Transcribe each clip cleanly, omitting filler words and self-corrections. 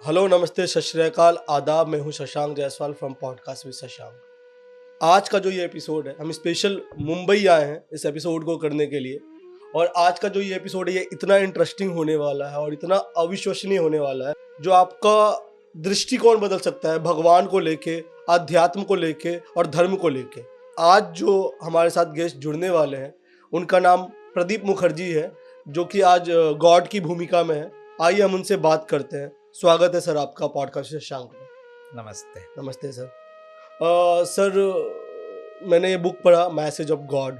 Hello, नमस्ते, सत श्री अकाल, आदाब। मैं हूँ Shashank Jaiswal from podcast with Shashank. आज का जो ये एपिसोड है, हम स्पेशल मुंबई आए हैं इस एपिसोड को करने के लिए। और आज का जो ये एपिसोड है, ये इतना इंटरेस्टिंग होने वाला है और इतना अविश्वसनीय होने वाला है, जो आपका दृष्टिकोण बदल सकता है भगवान को लेके, आध्यात्म को लेके और धर्म को लेके। आज जो हमारे साथ गेस्ट जुड़ने वाले हैं, उनका नाम प्रदीप मुखर्जी है, जो कि आज गॉड की भूमिका में है। आइए हम उनसे बात करते हैं। स्वागत है सर आपका पॉडकास्ट शशांक में। नमस्ते। नमस्ते सर। सर, मैंने ये बुक पढ़ा, मैसेज ऑफ गॉड।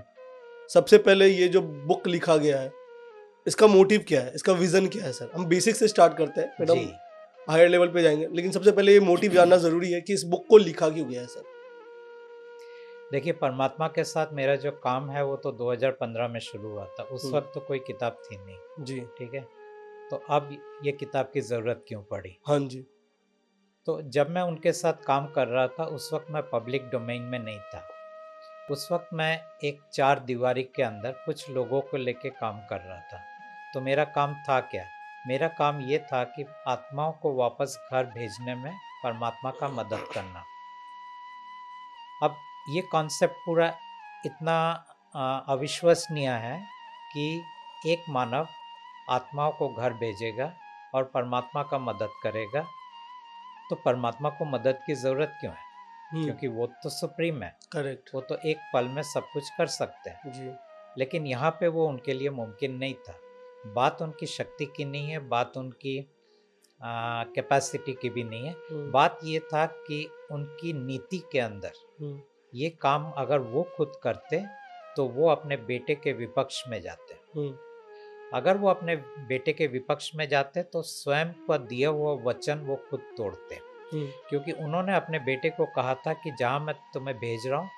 सबसे पहले ये जो बुक लिखा गया है, इसका मोटिव क्या है, इसका विजन क्या है सर? हम बेसिक से स्टार्ट करते हैं, फिर हम जी, हायर लेवल पे जाएंगे, लेकिन सबसे पहले ये मोटिव जानना जरूरी है कि इस बुक को लिखा क्यों गया है सर। देखिए परमात्मा के साथ मेरा जो काम है वो तो 2015 में शुरू हुआ था। उस हम्म, वक्त तो कोई किताब थी नहीं, जी। ठीक है? तो अब ये किताब की ज़रूरत क्यों पड़ी? हाँ जी। तो जब मैं उनके साथ काम कर रहा था उस वक्त मैं पब्लिक डोमेन में नहीं था। उस वक्त मैं एक चार दीवारी के अंदर कुछ लोगों को लेके काम कर रहा था। तो मेरा काम था क्या? मेरा काम ये था कि आत्माओं को वापस घर भेजने में परमात्मा का मदद करना। अब ये कॉन्सेप्ट पूरा इतना अविश्वसनीय है कि एक मानव आत्माओं को घर भेजेगा और परमात्मा का मदद करेगा। तो परमात्मा को मदद की ज़रूरत क्यों है? हम्म। क्योंकि वो तो सुप्रीम है। करेक्ट। वो तो एक पल में सब कुछ कर सकते हैं। जी। लेकिन यहाँ पे वो उनके लिए मुमकिन नहीं था। बात उनकी शक्ति की नहीं है, बात उनकी कैपेसिटी की भी नहीं है। हम्म। बात ये था कि उनकी नीति के अंदर हम्म। ये काम अगर वो खुद करते तो वो अपने बेटे के विपक्ष में जाते। हम्म। अगर वो अपने बेटे के विपक्ष में जाते तो स्वयं का दिया हुआ वचन वो खुद तोड़ते, हम्म। क्योंकि उन्होंने अपने बेटे को कहा था कि जहाँ मैं तुम्हें भेज रहा हूँ,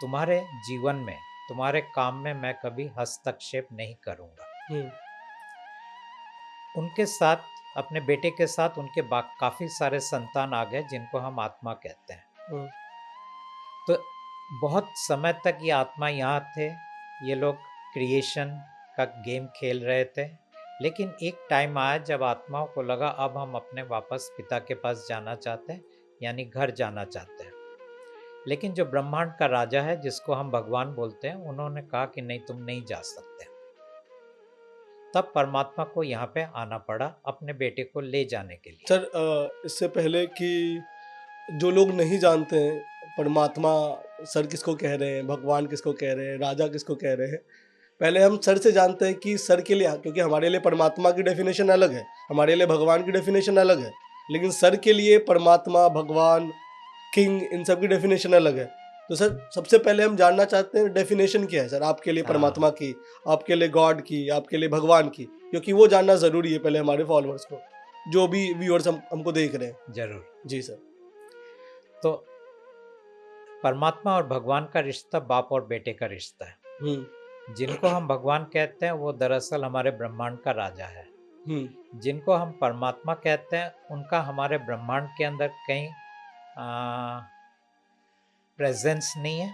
तुम्हारे जीवन में, तुम्हारे काम में मैं कभी हस्तक्षेप नहीं करूँगा। हम्म। उनके साथ, अपने बेटे के साथ उनके काफ़ी सारे संतान आ गए जिनको हम आत्मा कहते हैं। हम्म। तो बहुत समय तक ये आत्मा यहाँ थे, ये लोग क्रिएशन का गेम खेल रहे थे। लेकिन एक टाइम आया जब आत्माओं को लगा अब हम अपने वापस पिता के पास जाना चाहते हैं, यानी घर जाना चाहते हैं। लेकिन जो ब्रह्मांड का राजा है जिसको हम भगवान बोलते हैं, उन्होंने कहा कि नहीं, तुम नहीं जा सकते। तब परमात्मा को यहाँ पे आना पड़ा अपने बेटे को ले जाने के लिए। सर, इससे पहले कि जो लोग नहीं जानते हैं परमात्मा सर किसको कह रहे हैं, भगवान किसको कह रहे हैं, राजा किसको कह रहे हैं, पहले हम सर से जानते हैं कि सर के लिए, क्योंकि हमारे लिए परमात्मा की डेफिनेशन अलग है, हमारे लिए भगवान की डेफिनेशन अलग है, लेकिन सर के लिए परमात्मा, भगवान, किंग, इन सब की डेफिनेशन अलग है। तो सर, सबसे पहले हम जानना चाहते हैं डेफिनेशन क्या है सर आपके लिए हाँ, परमात्मा की, आपके लिए गॉड की, आपके लिए भगवान की, क्योंकि वो जानना ज़रूरी है पहले हमारे फॉलोअर्स को, जो भी व्यूअर्स हमको देख रहे हैं। जरूर। जी सर। तो परमात्मा और भगवान का रिश्ता बाप और बेटे का रिश्ता है। हुँ। जिनको हम भगवान कहते हैं वो दरअसल हमारे ब्रह्मांड का राजा है। हुँ। जिनको हम परमात्मा कहते हैं उनका हमारे ब्रह्मांड के अंदर कहीं प्रेजेंस नहीं है,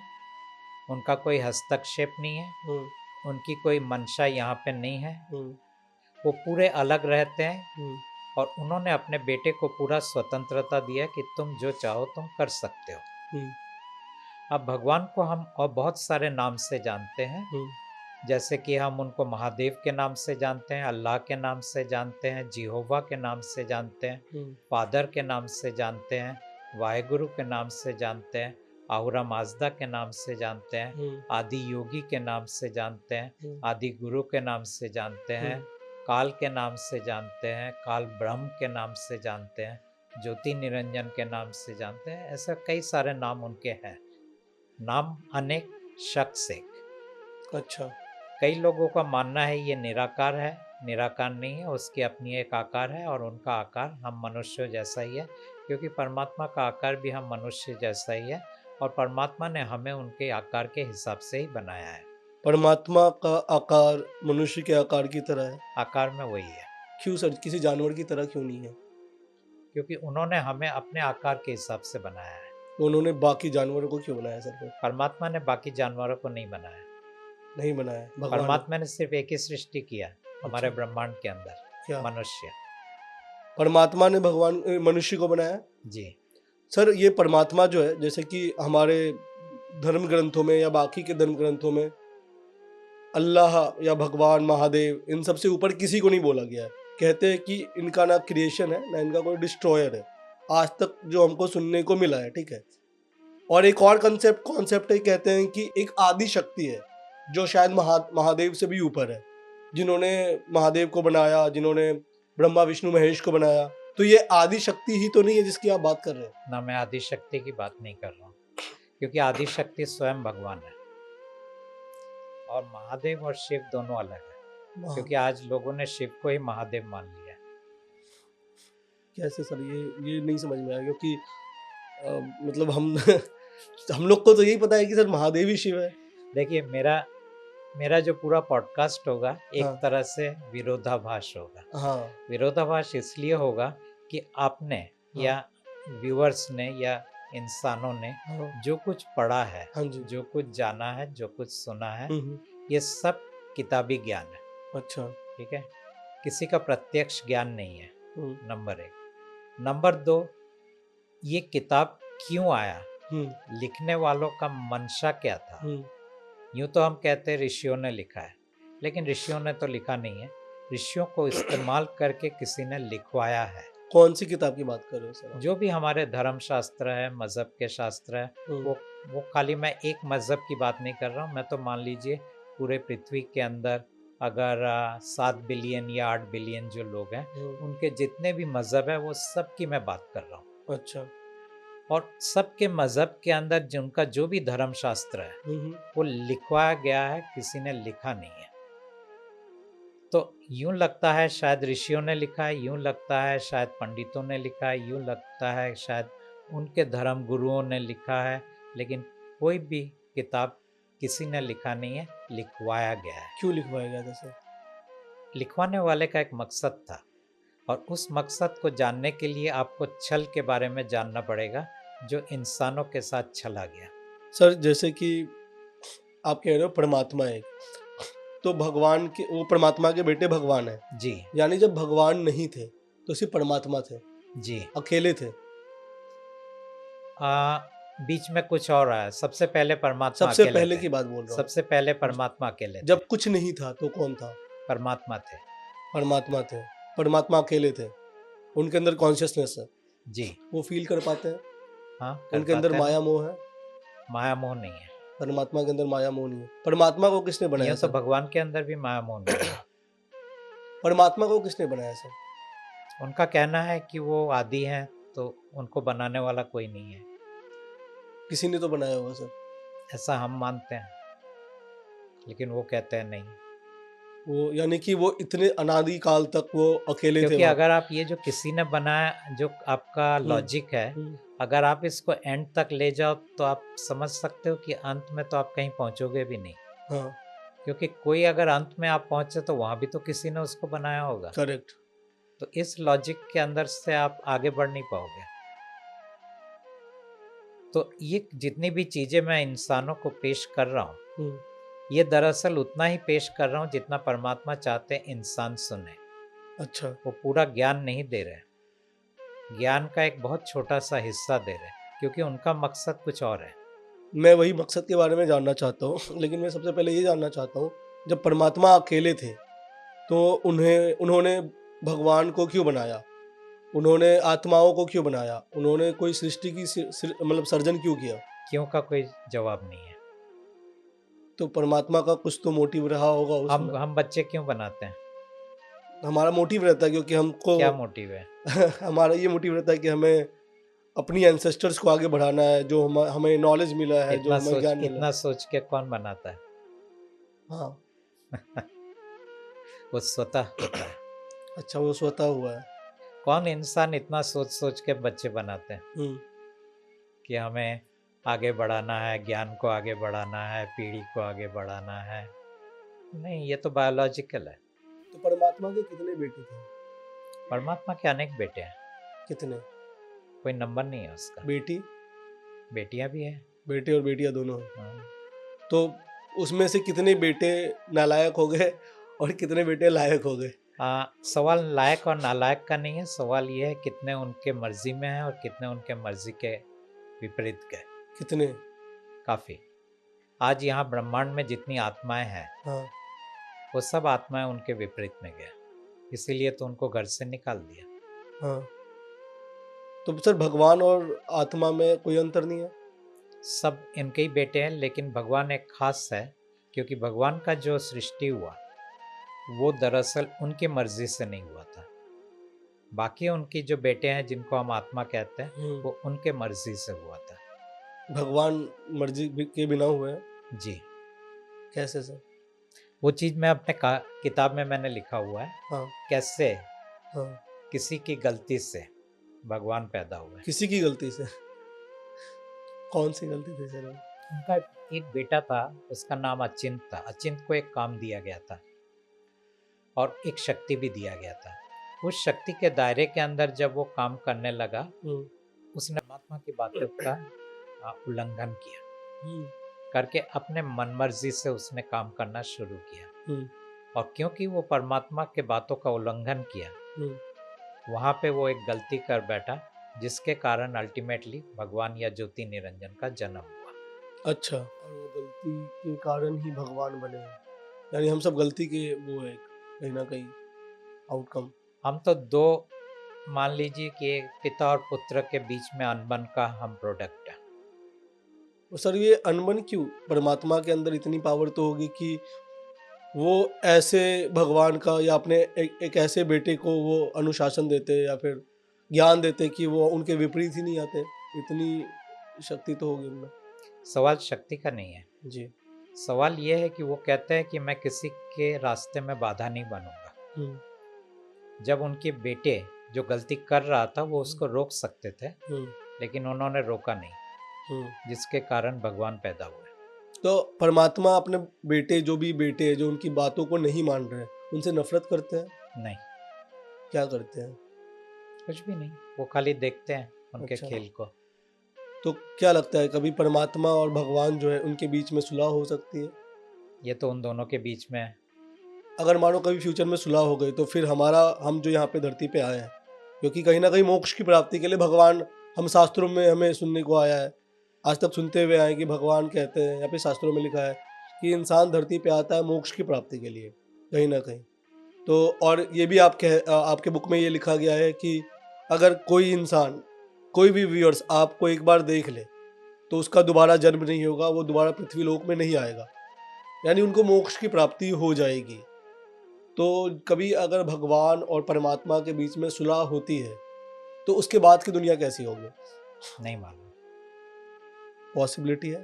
उनका कोई हस्तक्षेप नहीं है, हुँ। उनकी कोई मंशा यहाँ पे नहीं है। हुँ। वो पूरे अलग रहते हैं हुँ। और उन्होंने अपने बेटे को पूरा स्वतंत्रता दिया कि तुम जो चाहो तुम कर सकते हो। हुँ। अब भगवान को हम और बहुत सारे नाम से जानते हैं। हुँ। जैसे कि हम उनको महादेव के नाम से जानते हैं, अल्लाह के नाम से जानते हैं, जिहोवा के नाम से जानते हैं, हुँ। फादर के नाम से जानते हैं, वाहेगुरु के नाम से जानते हैं, आहुरा माजदा के नाम से जानते हैं, हुँ। आदि योगी के नाम से जानते हैं, हुँ। आदि गुरु के नाम से जानते हुँ। हैं, काल के नाम से जानते हैं, काल ब्रह्म के नाम से जानते हैं, ज्योति निरंजन के नाम से जानते हैं। ऐसा कई सारे नाम उनके हैं। नाम अनेक, शख्स एक। अच्छा। कई लोगों का मानना है ये निराकार है, निराकार नहीं है, उसकी अपनी एक आकार है और उनका आकार हम मनुष्य जैसा ही है, क्योंकि परमात्मा का आकार भी हम मनुष्य जैसा ही है और परमात्मा ने हमें उनके आकार के हिसाब से ही बनाया है। परमात्मा का आकार मनुष्य के आकार की तरह है। आकार में वही है, क्यों सर? किसी जानवर की तरह क्यों नहीं है? क्योंकि उन्होंने हमें अपने आकार के हिसाब से बनाया है। तो उन्होंने बाकी जानवरों को क्यों बनाया सर फिर? परमात्मा ने बाकी जानवरों को नहीं बनाया। नहीं बनाया, भगवान ने। परमात्मा ने सिर्फ एक ही सृष्टि किया अच्छा। हमारे ब्रह्मांड के अंदर, क्या? मनुष्य। परमात्मा ने भगवान मनुष्य को बनाया। जी। सर ये परमात्मा जो है, जैसे कि हमारे धर्म ग्रंथों में या बाकी के धर्म ग्रंथों में अल्लाह या भगवान महादेव इन सबसे ऊपर किसी को नहीं बोला गया है। कहते हैं कि इनका ना क्रिएशन है ना इनका कोई डिस्ट्रॉयर है, आज तक जो हमको सुनने को मिला है, ठीक है। और एक और कॉन्सेप्ट है, कहते हैं कि एक आदि शक्ति है जो शायद महादेव से भी ऊपर है, जिन्होंने महादेव को बनाया, जिन्होंने ब्रह्मा विष्णु महेश को बनाया। तो ये आदि शक्ति ही तो नहीं है जिसकी आप बात कर रहे हैं? ना, मैं आदि शक्ति की बात नहीं कर रहा हूँ, क्योंकि आदि शक्ति स्वयं भगवान है और महादेव और शिव दोनों अलग है, क्योंकि आज लोगों ने शिव को ही महादेव मान लिया है। कैसे सर, ये नहीं समझ में आया, क्योंकि मतलब हम लोग को तो यही पता है कि सर महादेव ही शिव है। देखिए, मेरा जो पूरा पॉडकास्ट होगा एक हाँ। तरह से विरोधाभास होगा। हाँ विरोधाभास इसलिए होगा कि आपने हाँ। या व्यूअर्स ने या इंसानों ने हाँ जो कुछ पढ़ा है, हाँ जी। जो कुछ जाना है, जो कुछ सुना है, हम्म, ये सब किताबी ज्ञान है। अच्छा। ठीक है, किसी का प्रत्यक्ष ज्ञान नहीं है, हम्म, नंबर एक। नंबर दो, ये किताब क्यों आया, हम्म, लिखने वालों का मंशा क्या था। हम्म, यूँ तो हम कहते हैं ऋषियों ने लिखा है, लेकिन ऋषियों ने तो लिखा नहीं है, ऋषियों को इस्तेमाल करके किसी ने लिखवाया है। कौन सी किताब की बात कर रहे हो सर आप? जो भी हमारे धर्म शास्त्र है, मज़हब के शास्त्र है, हम्म, वो खाली, मैं एक मज़हब की बात नहीं कर रहा हूँ, मैं तो मान लीजिए पूरे पृथ्वी के अंदर अगर 7 बिलियन या 8 बिलियन जो लोग हैं, उनके जितने भी मज़हब है वो सब की मैं बात कर रहा हूँ। अच्छा। और सबके मज़हब के अंदर जिनका जो भी धर्म शास्त्र है हम्म, वो लिखवाया गया है, किसी ने लिखा नहीं है। तो यूं लगता है शायद ऋषियों ने लिखा है, यूं लगता है शायद पंडितों ने लिखा है, यूं लगता है शायद उनके धर्म गुरुओं ने लिखा है, लेकिन कोई भी किताब किसी ने लिखा नहीं है, लिखवाया गया है। क्यों लिखवाया गया था सर? लिखवाने वाले का एक मकसद था, और उस मकसद को जानने के लिए आपको छल के बारे में जानना पड़ेगा, जो इंसानों के साथ छला गया। सर जैसे कि आप कह रहे हो परमात्मा एक, तो भगवान के, वो परमात्मा के बेटे भगवान है, जी यानी जब भगवान नहीं थे तो सिर्फ परमात्मा थे, जी। अकेले थे। बीच में कुछ और आया। सबसे पहले परमात्मा सबसे अकेले पहले थे। की बात बोल रहा हूँ। सबसे पहले परमात्मा अकेले थे। जब कुछ नहीं था तो कौन था? परमात्मा थे। परमात्मा थे। परमात्मा अकेले थे, उनके अंदर कॉन्शियसनेस है, जी वो फील कर पाते हैं। हाँ, कर उनके अंदर पाते हैं। माया मोह है, माया मोह नहीं है। परमात्मा के अंदर माया मोह नहीं है। परमात्मा को किसने बनाया यूं तो सर? भगवान के अंदर भी माया मोह नहीं है। परमात्मा को किसने बनाया सर? उनका कहना है कि वो आदि हैं, तो उनको बनाने वाला कोई नहीं है, किसी ने तो बनाया होगा सर। ऐसा हम मानते हैं, लेकिन वो कहते हैं नहीं। वो यानी कि वो इतने अनादि काल तक वो अकेले थे क्योंकि वहाँ। अगर आप ये जो किसी ने बनाया, जो आपका लॉजिक है, हम्म, अगर आप इसको एंड तक ले जाओ तो आप समझ सकते हो कि अंत में तो आप कहीं पहुंचोगे भी नहीं, हाँ क्योंकि कोई अगर अंत में आप पहुंचे तो वहां भी तो किसी ने उसको बनाया होगा। करेक्ट। तो इस लॉजिक के अंदर से आप आगे बढ़ नहीं पाओगे। तो ये जितनी भी चीजें मैं इंसानों को पेश कर रहा हूँ, ये दरअसल उतना ही पेश कर रहा हूँ जितना परमात्मा चाहते हैं इंसान सुने। अच्छा। वो पूरा ज्ञान नहीं दे रहे, ज्ञान का एक बहुत छोटा सा हिस्सा दे रहे, क्योंकि उनका मकसद कुछ और है। मैं वही मकसद के बारे में जानना चाहता हूँ, लेकिन मैं सबसे पहले ये जानना चाहता हूँ, जब परमात्मा अकेले थे तो उन्होंने भगवान को क्यों बनाया? उन्होंने आत्माओं को क्यों बनाया? उन्होंने कोई सृष्टि की मतलब सर्जन क्यों किया? क्यों का कोई जवाब नहीं है। तो परमात्मा का कुछ तो मोटिव रहा होगा उसमें। हम बच्चे क्यों बनाते हैं? हमारा मोटिव रहता है, क्योंकि हमको क्या मोटिव है? हमारा ये मोटिव रहता है कि हमें अपनी एंसेस्टर्स को आगे बढ़ाना है, जो हमें नॉलेज मिला है, जो हमें ज्ञान मिला इतना है। सोच के कौन बनाता है? हाँ। वो स्वतः होता है। अच्छा, वो स्वतः हुआ है। कौन इंसान इतना सोच सोच के बच्चे बनाते हैं हम्म, कि हमें आगे बढ़ाना है, ज्ञान को आगे बढ़ाना है, पीढ़ी को आगे बढ़ाना है? नहीं, ये तो बायोलॉजिकल है। तो परमात्मा के कितने बेटे थे? परमात्मा के अनेक बेटे हैं, कितने? कोई नंबर नहीं है उसका। बेटी? बेटियां भी हैं। बेटे और बेटियां दोनों हैं। हाँ। तो उसमें से कितने बेटे नालायक हो गए और कितने बेटे लायक हो गए? सवाल लायक और नालायक का नहीं है, सवाल ये है कितने उनके मर्जी में है और कितने उनके मर्जी के विपरीत गए। कितने? काफ़ी। आज यहाँ ब्रह्मांड में जितनी आत्माएं हैं हाँ। वो सब आत्माएं उनके विपरीत में गए, इसीलिए तो उनको घर से निकाल दिया। हाँ, तो सर भगवान और आत्मा में कोई अंतर नहीं है? सब इनके ही बेटे हैं, लेकिन भगवान एक खास है क्योंकि भगवान का जो सृष्टि हुआ वो दरअसल उनकी मर्जी से नहीं हुआ था। बाकी उनकी जो बेटे हैं जिनको हम आत्मा कहते हैं वो उनके मर्जी से हुआ था। भगवान मर्जी के बिना हुए हैं? जी, कैसे सर? वो चीज़ मैं अपने किताब में मैंने लिखा हुआ है। हाँ। कैसे हाँ। किसी की गलती से भगवान पैदा हुए। किसी की गलती से? कौन सी गलती थी सर? उनका एक बेटा था, उसका नाम अचिंत था। अचिंत को एक काम दिया गया था और एक शक्ति भी दिया गया था। उस शक्ति के दायरे के अंदर जब वो काम करने लगा उसने परमात्मा की बातों का उल्लंघन किया करके अपने मनमर्जी से उसने काम करना शुरू किया। और क्योंकि वो परमात्मा के बातों का उल्लंघन किया वहाँ पे वो एक गलती कर बैठा जिसके कारण अल्टीमेटली भगवान या ज्योति निरंजन का जन्म हुआ। अच्छा, और वो गलती के कारण ही भगवान बने हैं, यानी हम सब गलती के वो है कहीं ना कहीं आउटकम। हम तो दो मान लीजिए कि एक पिता और पुत्र के बीच में अनबन का हम प्रोडक्ट है। तो सर ये अनबन क्यों? परमात्मा के अंदर इतनी पावर तो होगी कि वो ऐसे भगवान का या अपने एक ऐसे बेटे को वो अनुशासन देते या फिर ज्ञान देते कि वो उनके विपरीत ही नहीं आते। इतनी शक्ति तो होगी उनमें। सवाल शक्ति का नहीं है, जी। सवाल ये है कि वो कहते हैं कि मैं किसी के रास्ते में बाधा नहीं बनूंगा। जब उनके बेटे जो गलती कर रहा था वो उसको रोक सकते थे लेकिन उन्होंने रोका नहीं, जिसके कारण भगवान पैदा हुए। तो परमात्मा अपने बेटे जो बेटे जो उनकी बातों को नहीं मान रहे उनसे नफरत करते हैं? नहीं, क्या करते हैं? कुछ भी नहीं, वो खाली देखते हैं उनके अच्छा। खेल को। तो क्या लगता है कभी परमात्मा और भगवान जो है उनके बीच में सुलह हो सकती है? ये तो उन दोनों के बीच में है। अगर मानो कभी फ्यूचर में सुलह हो गई तो फिर हम जो यहाँ पे धरती पे आए हैं, क्योंकि कहीं ना कहीं मोक्ष की प्राप्ति के लिए भगवान, हम शास्त्रों में हमें सुनने को आया है, आज तक सुनते हुए आए कि भगवान कहते हैं या फिर शास्त्रों में लिखा है कि इंसान धरती पे आता है मोक्ष की प्राप्ति के लिए कहीं ना कहीं। तो और ये भी आपके बुक में ये लिखा गया है कि अगर कोई इंसान, कोई भी व्यूअर्स आपको एक बार देख ले तो उसका दोबारा जन्म नहीं होगा, वो दोबारा पृथ्वी लोक में नहीं आएगा, यानी उनको मोक्ष की प्राप्ति हो जाएगी। तो कभी अगर भगवान और परमात्मा के बीच में सुलह होती है तो उसके बाद की दुनिया कैसी होगी? नहीं मालूम, पॉसिबिलिटी है?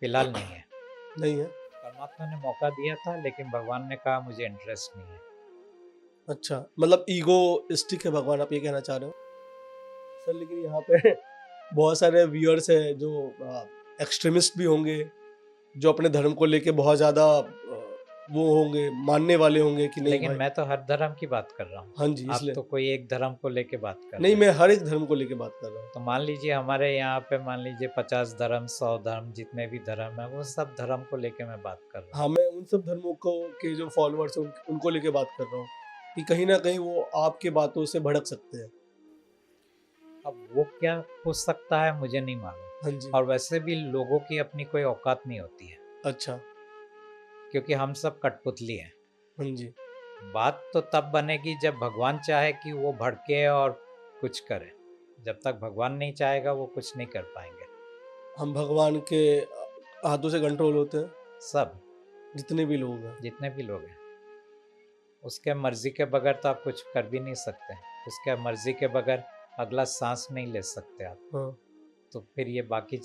फिलहाल नहीं है। नहीं है? परमात्मा ने मौका दिया था लेकिन भगवान ने कहा मुझे इंटरेस्ट नहीं है। अच्छा, मतलब ईगोइस्टिक है भगवान, आप ये कहना चाह रहे हो? सर लेकिन यहाँ पे बहुत सारे व्यूअर्स हैं जो एक्सट्रीमिस्ट भी होंगे, जो अपने धर्म को लेके बहुत ज़्यादा वो होंगे, मानने वाले होंगे कि नहीं लेकिन भाई। मैं तो हर धर्म की बात कर रहा हूँ। हाँ जी, आप इसलिए तो कोई एक धर्म को लेके बात कर रहे नहीं, हैं। मैं हर एक धर्म को लेके बात कर रहा हूँ। तो मान लीजिए हमारे यहाँ पे मान लीजिए 50 धर्म 100 धर्म जितने भी धर्म है वो सब धर्म को लेके मैं बात कर रहा हूँ। हाँ, मैं उन सब धर्मों को के जो फॉलोअर्स हैं उनको लेके बात कर रहा हूँ कि कहीं ना कहीं वो आपके बातों से भड़क सकते हैं। अब वो क्या हो सकता है मुझे नहीं मालूम। हाँ जी। और वैसे भी लोगों की अपनी कोई औकात नहीं होती है अच्छा। क्योंकि हम सब कठपुतली हैं। हाँ जी। बात तो तब बनेगी जब भगवान चाहे कि वो भड़के और कुछ करे। जब तक भगवान नहीं चाहेगा वो कुछ नहीं कर पाएंगे। हम भगवान के हाथों से कंट्रोल होते हैं, सब जितने भी लोग हैं। जितने भी लोग हैं उसके मर्जी के बगैर तो आप कुछ कर भी नहीं सकते। उसके मर्जी के बगैर अगला सांस नहीं ले सकते आप। हाँ। तो फिर ये बाकी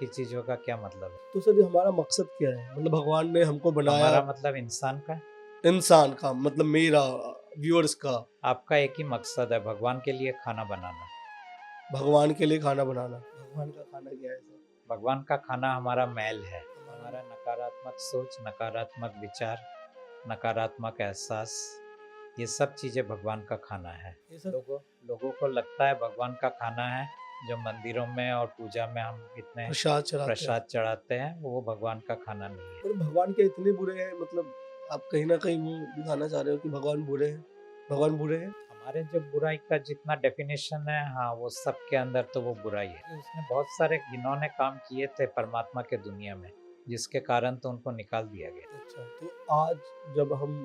चीज़ों का क्या मतलब है? तो सर ये हमारा मकसद क्या है? मतलब भगवान ने हमको बनाया, हमारा मतलब इंसान का, इंसान का मतलब मेरा, व्यूअर्स का। आपका एक ही मकसद है, भगवान के लिए खाना बनाना। भगवान के लिए खाना बनाना। भगवान का खाना क्या है सर? भगवान का खाना हमारा मैल है, हमारा नकारात्मक सोच, नकारात्मक विचार, नकारात्मक एहसास, ये सब चीज़ें भगवान का खाना है। ये सर लोगों को लगता है भगवान का खाना है जो मंदिरों में और पूजा में हम इतने प्रसाद चढ़ाते हैं। प्रसाद चढ़ाते हैं, वो भगवान का खाना नहीं है। और भगवान के इतने बुरे हैं, मतलब आप कहीं ना कहीं वो दिखाना चाह रहे हो कि भगवान बुरे हैं, भगवान बुरे हैं। हमारे जो बुराई का जितना डेफिनेशन है, हाँ, वो सबके अंदर तो वो बुराई है। उसने बहुत सारे घिनौने काम किए थे परमात्मा के दुनिया में, जिसके कारण तो उनको निकाल दिया गया। अच्छा, तो आज जब हम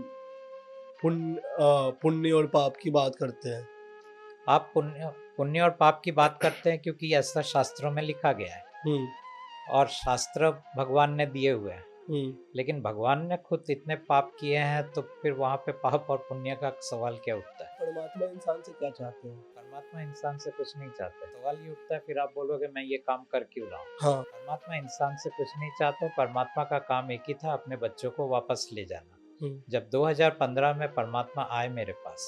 पुण्य और पाप की बात करते हैं। आप पुण्य पुण्य और पाप की बात करते हैं क्योंकि ऐसा शास्त्रों में लिखा गया है, हम्म और शास्त्र भगवान ने दिए हुए हैं। हम्म लेकिन भगवान ने खुद इतने पाप किए हैं, तो फिर वहाँ पे पाप और पुण्य का सवाल क्या उठता है? परमात्मा इंसान से क्या चाहते हैं? परमात्मा इंसान से कुछ नहीं चाहते। सवाल ये उठता है, फिर आप बोलोगे मैं ये काम कर क्यों रहा हूँ? हाँ। परमात्मा इंसान से कुछ नहीं चाहते। परमात्मा का काम एक ही था, अपने बच्चों को वापस ले जाना। हम्म जब 2015 में परमात्मा आए मेरे पास,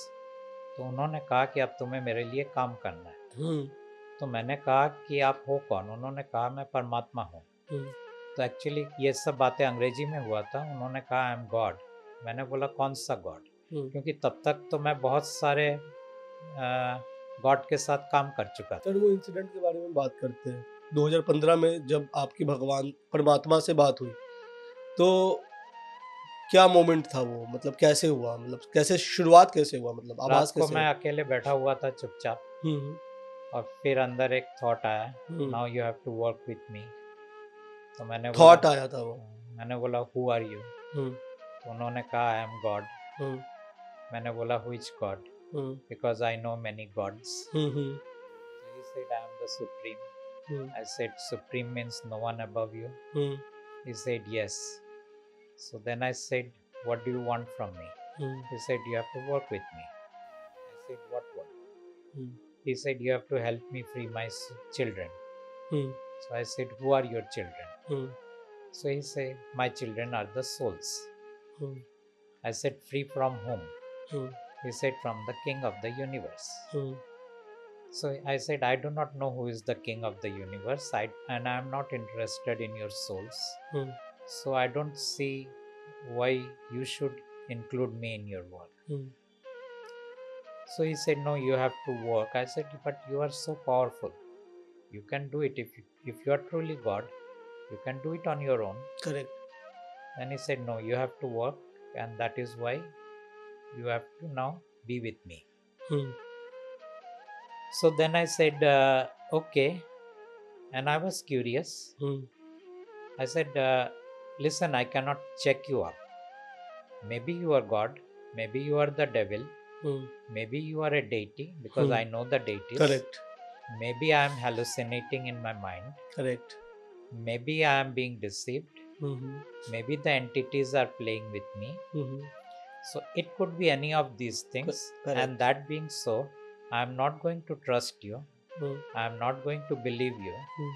तो उन्होंने कहा कि अब तुम्हें मेरे लिए काम करना है। हम्म तो मैंने कहा कि आप हो कौन? उन्होंने कहा मैं परमात्मा हूँ। हम्म तो एक्चुअली ये सब बातें अंग्रेजी में हुआ था। उन्होंने कहा आई एम गॉड। मैंने बोला कौन सा गॉड? हम्म। क्योंकि तब तक तो मैं बहुत सारे गॉड के साथ काम कर चुका था। सर, वो इंसिडेंट के बारे में बात करते हैं। 2015 में जब आपकी भगवान परमात्मा से बात हुई, तो क्या मोमेंट था वो? मतलब कैसे हुआ? मतलब कैसे शुरुआत कैसे हुआ? मतलब रात आवाज को कैसे मैं आई? अकेले बैठा हुआ था चुपचाप, हम्म और फिर अंदर एक थॉट आया, hmm. Now you have to work with me. तो थॉट आया था वो? मैंने बोला हु आर यू? हम्म तो उन्होंने कहा आई एम गॉड। हम्म मैंने बोला which God? Hmm because I know many God's. Hmm So he said, I am the supreme. Hmm I said, supreme means no one above you. Hmm He said, yes. So then I said, what do you want from me? Hmm He said, you have to work with me. I said, what work? Hmm He said, you have to help me free my children. Hmm So I said, who are your children? Hmm So he said, my children are the souls. Hmm I said, free from whom? Hmm He said, from the king of the universe. Hmm So I said, I do not know who is the king of the universe, and I am not interested in your souls. Hmm So I don't see why you should include me in your work. Hmm So he said, no, you have to work. I said, but you are so powerful. You can do it. If you are truly God, you can do it on your own. Correct. And he said, no, you have to work, and that is why you have to now be with me. Hmm So then I said, okay. And I was curious. Hmm I said, listen, I cannot check you up. Maybe you are God, maybe you are the devil, hmm maybe you are a deity, because I know the deities. Correct Maybe I am hallucinating in my mind. Correct. Maybe I am being deceived. Hmm Maybe the entities are playing with me. Hmm So it could be any of these things. correct. And that being so, I am not going to trust you. Hmm I am not going to believe you. Hmm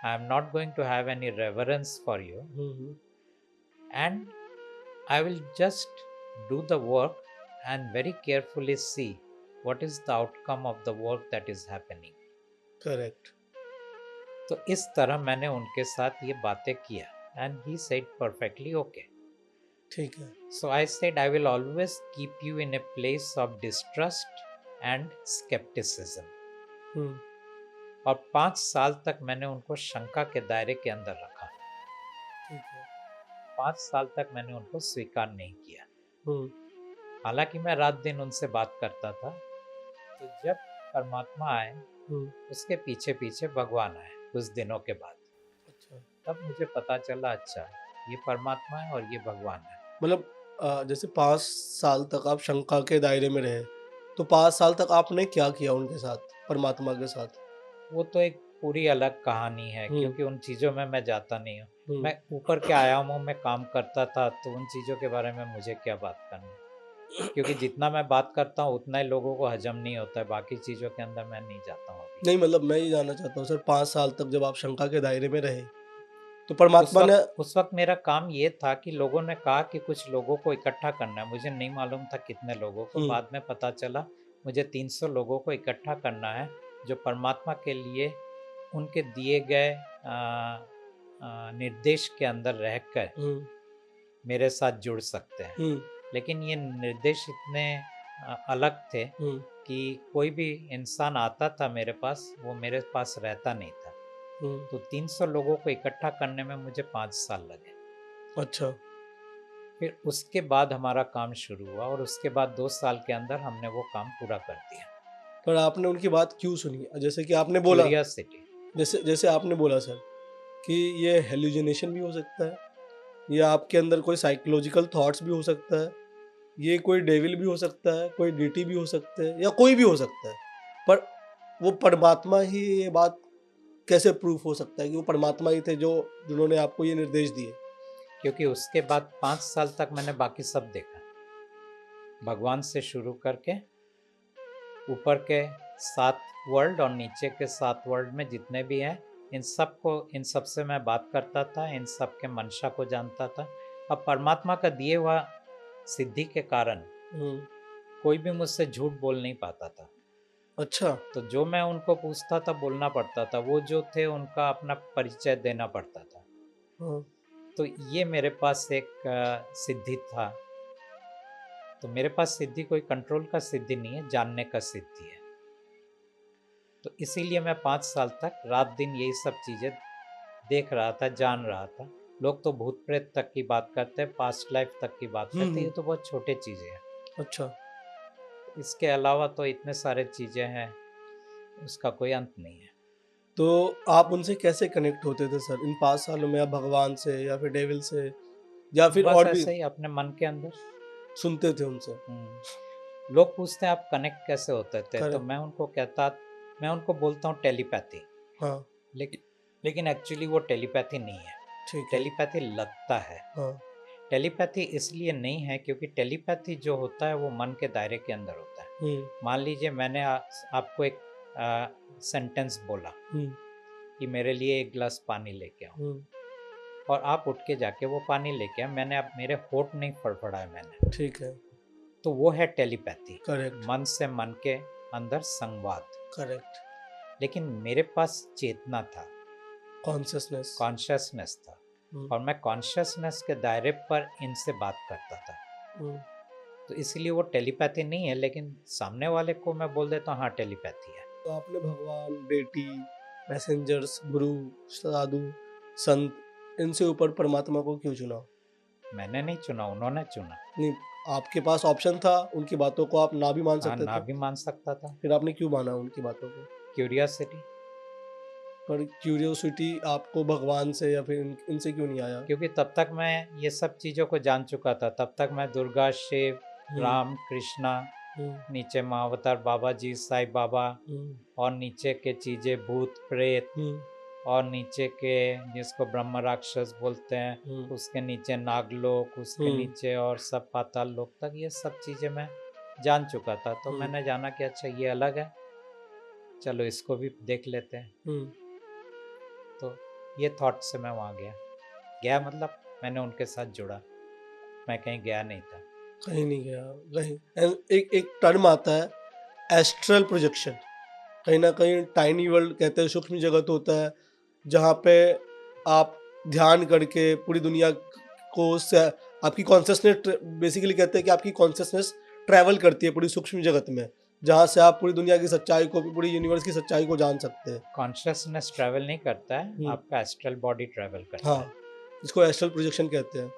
I am not going to have any reverence for you. Hmm And I will just do the work and very carefully see what is the outcome of the work that is happening. Correct. तो इस तरह मैंने उनके साथ ये बातें किया, and he said perfectly okay. ठीक है। So I said I will always keep you in a place of distrust and skepticism. हम्म और 5 साल तक मैंने उनको शंका के दायरे के अंदर रखा। ठीक है। 5 साल तक मैंने उनको स्वीकार नहीं किया। हम्म हालांकि मैं रात दिन उनसे बात करता था। तो जब परमात्मा आए, हम्म उसके पीछे पीछे भगवान आए कुछ दिनों के बाद। अच्छा, तब मुझे पता चला, अच्छा ये परमात्मा है और ये भगवान है। मतलब जैसे 5 साल तक आप शंका के दायरे में रहे, तो 5 साल तक आपने क्या किया उनके साथ, परमात्मा के साथ? वो तो एक पूरी अलग कहानी है, हम्म क्योंकि उन चीज़ों में मैं जाता नहीं हूँ। हम्म मैं ऊपर के आयामों में काम करता था, तो उन चीज़ों के बारे में मुझे क्या बात करनी, क्योंकि जितना मैं बात करता हूँ उतना ही लोगों को हजम नहीं होता है। बाकी चीज़ों के अंदर मैं नहीं जाता हूँ अभी। नहीं, मतलब मैं ये जानना चाहता हूँ सर, 5 साल तक जब आप शंका के दायरे में रहे, तो उस परमात्मा ने वक्त मेरा काम ये था कि लोगों ने कहा कि कुछ लोगों को इकट्ठा करना है। मुझे नहीं मालूम था कितने लोगों को। बाद में पता चला मुझे 300 लोगों को इकट्ठा करना है, जो परमात्मा के लिए उनके दिए गए निर्देश के अंदर रहकर हम्म मेरे साथ जुड़ सकते हैं। हम्म लेकिन ये निर्देश इतने अलग थे हम्म कि कोई भी इंसान आता था मेरे पास, वो मेरे पास रहता नहीं था। हम्म तो 300 लोगों को इकट्ठा करने में मुझे 5 साल लगे। अच्छा। फिर उसके बाद हमारा काम शुरू हुआ और उसके बाद 2 साल के अंदर हमने वो काम पूरा कर दिया। पर आपने उनकी बात क्यों सुनी? जैसे कि आपने बोला, क्यूरियोसिटी। जैसे जैसे आपने बोला सर कि ये हेलुसिनेशन भी हो सकता है, ये आपके अंदर कोई साइकोलॉजिकल थॉट्स भी हो सकता है, ये कोई डेविल भी हो सकता है, कोई डीटी भी हो सकते हैं या कोई भी हो सकता है, पर वो परमात्मा ही ये बात कैसे प्रूफ हो सकता है कि वो परमात्मा ही थे जो जिन्होंने आपको ये निर्देश दिए? क्योंकि उसके बाद 5 साल तक मैंने बाकी सब देखा। भगवान से शुरू करके ऊपर के 7 वर्ल्ड और नीचे के 7 वर्ल्ड में जितने भी हैं, इन सब से मैं बात करता था, इन सब के मंशा को जानता था। अब परमात्मा का दिए हुआ सिद्धि के कारण हम्म, कोई भी मुझसे झूठ बोल नहीं पाता था। अच्छा। तो जो मैं उनको पूछता था बोलना पड़ता था, वो जो थे उनका अपना परिचय देना पड़ता था। हाँ, तो ये मेरे पास एक सिद्धि था। तो मेरे पास सिद्धि कोई कंट्रोल का सिद्धि नहीं है, जानने का सिद्धि है। तो इसीलिए मैं 5 साल तक रात दिन यही सब चीज़ें देख रहा था, जान रहा था। लोग तो भूत प्रेत तक की बात करते हैं, पास्ट लाइफ तक की बात करते हैं, ये तो बहुत छोटे चीज़ें हैं। अच्छा। इसके अलावा तो इतने सारे चीज़ें हैं, उसका कोई अंत नहीं है। तो आप उनसे कैसे कनेक्ट होते थे सर इन 5 सालों में? आप भगवान से या फिर डेविल से या फिर बस और भी ऐसे ही अपने मन के अंदर। सुनते थे उनसे? लोग पूछते हैं आप कनेक्ट कैसे होते थे, तो करेक्ट। मैं उनको बोलता हूँ टेलीपैथी। हाँ, लेकिन लेकिन एक्चुअली वो टेलीपैथी नहीं है, ठीक है। टेलीपैथी लगता है। हाँ, टेलीपैथी इसलिए नहीं है क्योंकि टेलीपैथी जो होता है वो मन के दायरे के अंदर होता है। हुँ, मान लीजिए मैंने आपको एक सेंटेंस बोला हुँ, कि मेरे लिए एक गिलास पानी लेके आओ, हुँ, और आप उठ के जाके वो पानी लेके आए। मैंने अब मेरे होठ नहीं फड़फड़ाए मैंने, ठीक है। तो वो है टेलीपैथी। करेक्ट, मन से मन के अंदर संवाद। करेक्ट। लेकिन मेरे पास चेतना था, कॉन्शसनेस। कॉन्शियसनेस था, हुँ, और मैं कॉन्शियसनेस के दायरे पर इनसे बात करता था। हुँ। तो इसलिए वो टेलीपैथी नहीं है, लेकिन सामने वाले को मैं बोल देता हूँ हाँ टेलीपैथी है। तो आपने भगवान, डेटी, मैसेंजर्स, गुरु, साधु, संत इनसे ऊपर परमात्मा को क्यों चुना? मैंने नहीं चुना, उन्होंने चुना। नहीं, आपके पास ऑप्शन था, उनकी बातों को आप ना भी मान हाँ, सकते ना थे। भी मान सकता था। फिर आपने क्यों माना उनकी बातों को? क्यूरियोसिटी। पर क्यूरियोसिटी आपको भगवान से या फिर इनसे क्यों नहीं आया? क्योंकि तब तक मैं ये सब चीज़ों को जान चुका था। तब तक मैं दुर्गा, शिव, हुँ, राम, कृष्णा, हुँ, नीचे महाअवतार बाबा जी, साईं बाबा, हुँ, और नीचे के चीज़ें भूत प्रेत, हुँ, और नीचे के जिसको ब्रह्म राक्षस बोलते हैं, हुँ, उसके नीचे नागलोक, उसके हुँ, नीचे और सब पाताल लोक तक, ये सब चीज़ें मैं जान चुका था। तो हुँ, मैंने जाना कि अच्छा ये अलग है, चलो इसको भी देख लेते हैं। हुँ। तो ये थॉट से मैं वहाँ गया। गया मतलब मैंने उनके साथ जुड़ा, मैं कहीं गया नहीं था। कहीं नहीं गया, कहीं एक एक टर्म आता है एस्ट्रल प्रोजेक्शन। कहीं न कहीं टाइनी वर्ल्ड कहते हैं, सूक्ष्म जगत होता है, जहाँ पे आप ध्यान करके पूरी दुनिया को स आपकी कॉन्शसनेस बेसिकली कहते हैं कि आपकी कॉन्शसनेस ट्रैवल करती है पूरी सूक्ष्म जगत में, जहाँ से आप पूरी दुनिया की सच्चाई को भी, पूरी यूनिवर्स की सच्चाई को जान सकते हैं। कॉन्शियसनेस ट्रैवल नहीं करता है, हुँ, आपका एस्ट्रल बॉडी ट्रैवल करता हाँ, है। इसको एस्ट्रल प्रोजेक्शन कहते हैं।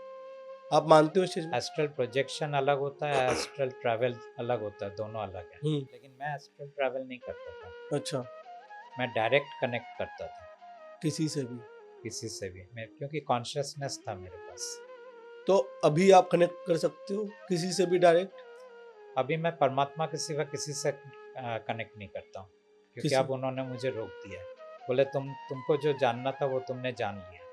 आप मानते हो इस चीज़ में? एस्ट्रल प्रोजेक्शन अलग होता है, एस्ट्रल ट्रैवल अलग होता है, दोनों अलग है। हुँ, लेकिन मैं एस्ट्रल ट्रैवल नहीं करता था, अच्छा, मैं डायरेक्ट कनेक्ट करता था किसी से भी। किसी से भी, मैं क्योंकि कॉन्शियसनेस था मेरे पास। तो अभी आप कनेक्ट कर सकते हो किसी से भी डायरेक्ट? अभी मैं परमात्मा के सिवा किसी से कनेक्ट नहीं करता हूँ, क्योंकि किसी अब उन्होंने मुझे रोक दिया है। बोले तुमको जो जानना था वो तुमने जान लिया,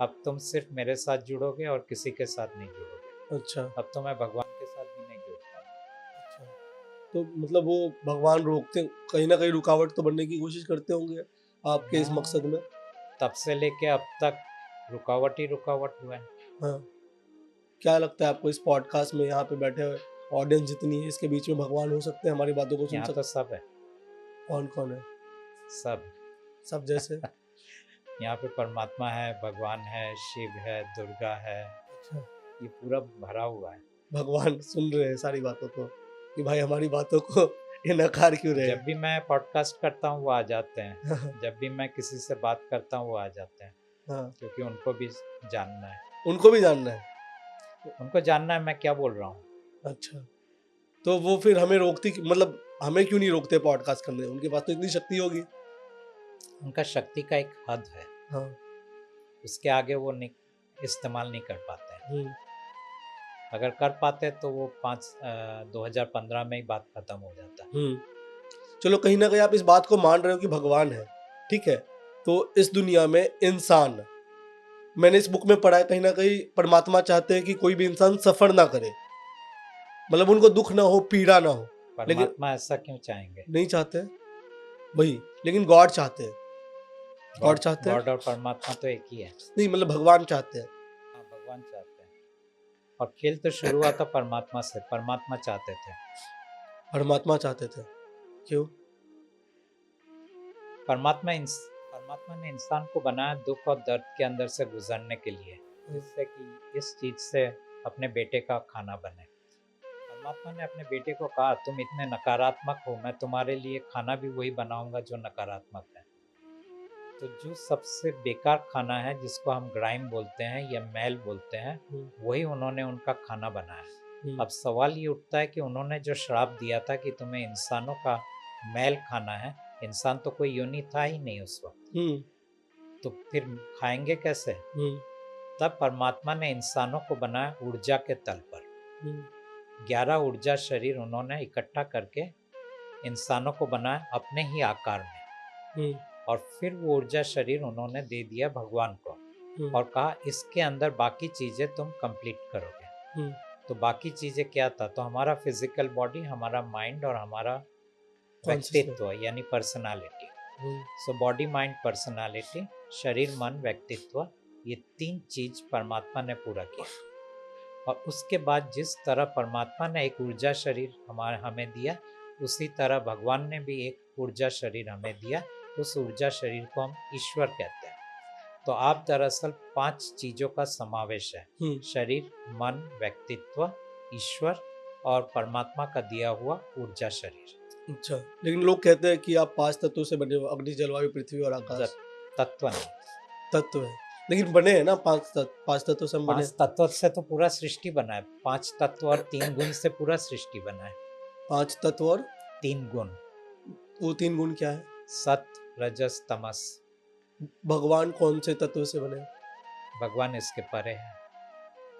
अब तुम सिर्फ मेरे साथ जुड़ोगे और किसी के साथ नहीं जुड़ोगे। अच्छा, अब तो मैं भगवान के साथ भी नहीं जुड़ पाऊँ। अच्छा। तो मतलब वो भगवान रोकते, कहीं न कहीं रुकावट तो बनने की कोशिश करते होंगे आपके इस हाँ, मकसद में? तब से लेके अब तक रुकावट ही रुकावट हुआ है। हाँ। क्या लगता है आपको इस पॉडकास्ट में यहाँ पे बैठे हुए ऑडियंस जितनी है, इसके बीच में भगवान हो सकते हैं, हमारी बातों को सुन यहाँ तो सकते सब है, हैं? कौन-कौन है? सब। सब जैसे? यहाँ पे परमात्मा है, भगवान है, शिव है, दुर्गा है, अच्छा, ये पूरा भरा हुआ है। भगवान सुन रहे हैं सारी बातों को कि भाई हमारी बातों को ये नकार क्यों रहे जब भी मैं पॉडकास्ट करता हूँ वो आ जाते हैं, हैं? जब भी मैं किसी से बात करता हूँ वो आ जाते हैं, हाँ, क्योंकि उनको भी जानना है। उनको भी जानना है। उनको जानना है मैं क्या बोल रहा हूँ। अच्छा, तो वो फिर हमें रोकती मतलब हमें क्यों नहीं रोकते पॉडकास्ट करने? उनके पास तो इतनी शक्ति होगी। उनका शक्ति का एक हद है, हाँ। उसके आगे वो नहीं इस्तेमाल नहीं कर पाते हैं। हम्म। अगर कर पाते तो वो 2015 में ही बात खत्म हो जाता। चलो कहीं ना कहीं आप इस बात को मान रहे हो कि भगवान है, ठीक है। तो इस दुनिया में इंसान, मैंने इस बुक में पढ़ा है कहीं ना कहीं परमात्मा चाहते हैं कि कोई भी इंसान सफर ना करे, मतलब उनको दुख ना हो, पीड़ा ना हो। लेकिन परमात्मा ऐसा क्यों चाहेंगे? नहीं चाहते हैं वही, लेकिन गॉड चाहते हैं। गॉड गॉड चाहते हैं, गॉड और परमात्मा तो एक ही है। नहीं मतलब भगवान चाहते हैं। हाँ, भगवान चाहते हैं। और खेल तो शुरू हुआ था परमात्मा से, परमात्मा चाहते थे। परमात्मा चाहते थे, क्यों? परमात्मा ने इंसान को बनाया दुख और दर्द के अंदर से गुजरने के लिए, जिससे कि इस चीज से अपने बेटे का खाना बने। परमात्मा ने अपने बेटे को कहा तुम इतने नकारात्मक हो, मैं तुम्हारे लिए खाना भी वही बनाऊंगा जो नकारात्मक है। तो जो सबसे बेकार खाना है, जिसको हम ग्राइम बोलते हैं या मैल बोलते हैं, वही उन्होंने उनका खाना बनाया। अब सवाल ये उठता है कि उन्होंने जो श्राप दिया था कि तुम्हें इंसानों का मैल खाना है, इंसान तो कोई योनि था ही नहीं उस वक्त, तो फिर खाएंगे कैसे? तब परमात्मा ने इंसानों को बनाया ऊर्जा के तल पर। 11 ऊर्जा शरीर उन्होंने इकट्ठा करके इंसानों को बनाया अपने ही आकार में, और फिर वो ऊर्जा शरीर उन्होंने दे दिया भगवान को और कहा इसके अंदर बाकी चीजें तुम कंप्लीट करोगे। तो बाकी चीजें क्या था? तो हमारा फिजिकल बॉडी, हमारा माइंड और हमारा व्यक्तित्व यानी personality. So body, mind, personality, शरीर, मन, व्यक्तित्व, ये 3 चीज परमात्मा ने पूरा किया। और उसके बाद जिस तरह परमात्मा ने एक ऊर्जा शरीर हमें दिया, उसी तरह भगवान ने भी एक ऊर्जा शरीर हमें दिया। उस ऊर्जा शरीर को हम ईश्वर कहते हैं। तो आप दरअसल 5 चीजों का समावेश है, शरीर, मन, व्यक्तित्व, ईश्वर और परमात्मा का दिया हुआ ऊर्जा शरीर। अच्छा, लेकिन लोग कहते हैं कि आप 5 तत्वों से बने हो, अग्नि, जलवायु, पृथ्वी और आकाश। तत्व नहीं, तत्व है, लेकिन बने हैं ना 5 तत्वों से हम बने। 5 तत्व से तो पूरा सृष्टि बना है। 5 तत्व और 3 गुण से पूरा सृष्टि बना है। 5 तत्व और 3 गुण, वो 3 गुण क्या है? सत, रजस, तमस। भगवान कौन से तत्व से बने? भगवान इसके परे है।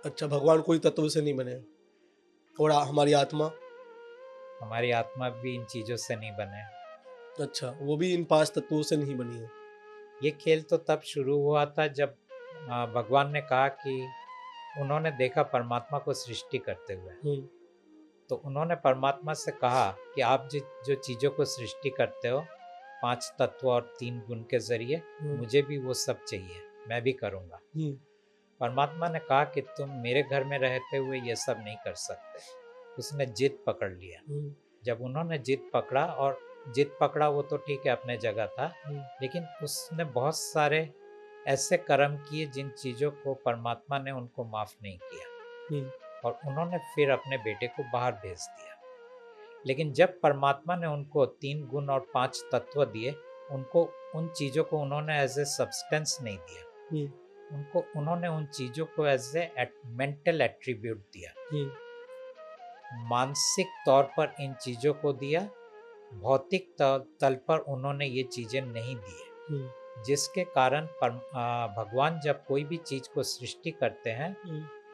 अच्छा, भगवान कोई तत्व से नहीं बने। और हमारी आत्मा? हमारी आत्मा भी इन चीजों से नहीं बने। अच्छा, वो भी इन 5 तत्वों से नहीं बनी है। ये खेल तो तब शुरू हुआ था जब भगवान ने कहा कि उन्होंने देखा परमात्मा को सृष्टि करते हुए, तो उन्होंने परमात्मा से कहा कि आप जो चीज़ों को सृष्टि करते हो 5 तत्व और 3 गुण के जरिए, मुझे भी वो सब चाहिए, मैं भी करूँगा। परमात्मा ने कहा कि तुम मेरे घर में रहते हुए ये सब नहीं कर सकते। उसने जिद पकड़ लिया। जब उन्होंने जिद पकड़ा, और जिद पकड़ा वो तो ठीक है अपने जगह था, लेकिन उसने बहुत सारे ऐसे कर्म किए जिन चीज़ों को परमात्मा ने उनको माफ़ नहीं किया, और उन्होंने फिर अपने बेटे को बाहर भेज दिया। लेकिन जब परमात्मा ने उनको 3 गुण और 5 तत्व दिए, उनको उन चीज़ों को उन्होंने एज ए सब्सटेंस नहीं दिया, उन्होंने उन चीज़ों को एज ए मेंटल एट्रीब्यूट दिया, मानसिक तौर पर इन चीज़ों को दिया। भौतिक तल पर उन्होंने ये चीज़ें नहीं दी, जिसके कारण भगवान जब कोई भी चीज़ को सृष्टि करते हैं,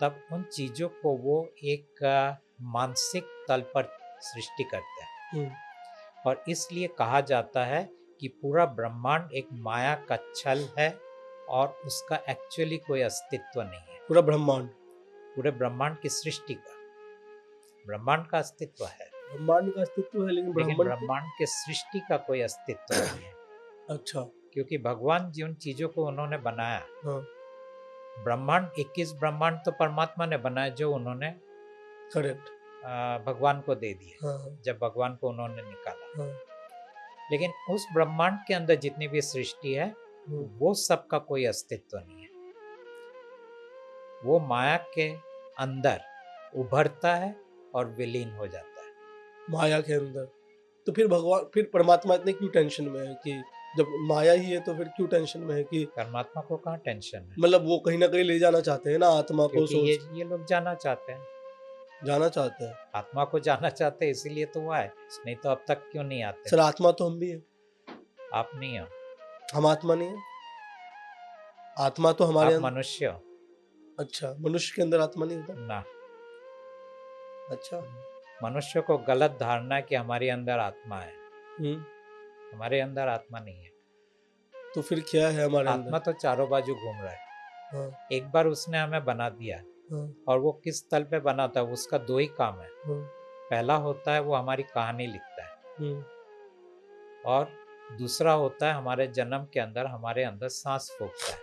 तब उन चीज़ों को वो एक मानसिक तल पर सृष्टि करते हैं। और इसलिए कहा जाता है कि पूरा ब्रह्मांड एक माया का छल है और उसका एक्चुअली कोई अस्तित्व नहीं है। पूरा ब्रह्मांड? पूरे ब्रह्मांड की सृष्टि का, ब्रह्मांड का अस्तित्व है, ब्रह्मांड का अस्तित्व है, लेकिन ब्रह्मांड के सृष्टि का कोई अस्तित्व नहीं है। अच्छा, क्योंकि भगवान जिन चीजों को उन्होंने बनाया, ब्रह्मांड 21 ब्रह्मांड तो परमात्मा ने बनाया जो उन्होंने करेक्ट भगवान को दे दिए, जब भगवान को उन्होंने निकाला। लेकिन उस ब्रह्मांड के अंदर जितनी भी सृष्टि है, वो सबका कोई अस्तित्व नहीं है। वो माया के अंदर उभरता है और विलीन हो जाता है। माया के अंदर। तो फिर भगवान, फिर परमात्मा इतने क्यों टेंशन में है कि जब माया ही है तो फिर क्यों टेंशन में है कि परमात्मा को कहाँ टेंशन है, मतलब वो कहीं ना कहीं ले जाना चाहते हैं ना आत्मा को, क्योंकि ये सोच ये लोग जाना चाहते हैं, जाना चाहते हैं। आत्मा को जाना चाहते हैं, इसीलिए तो वो आए, नहीं तो अब तक क्यों नहीं आते। सर आत्मा तो हम भी है, आप नहीं हो, हम आत्मा नहीं है, आत्मा तो हमारे आप अंदर। मनुष्य हो अच्छा, मनुष्य के अंदर आत्मा नहीं होता। ना। अच्छा। मनुष्य को गलत धारणा है कि हमारे अंदर आत्मा है, हम्म। हमारे अंदर आत्मा नहीं है। तो फिर क्या है हमारे आत्मा अंदर? तो चारों बाजू घूम रहा है। हाँ। एक बार उसने हमें बना दिया, हाँ। और वो किस तल पे बना था, उसका दो ही काम है। हाँ। पहला होता है वो हमारी कहानी लिखता है, हम्म। और दूसरा होता है हमारे जन्म के अंदर हमारे अंदर सांस फूंकता है।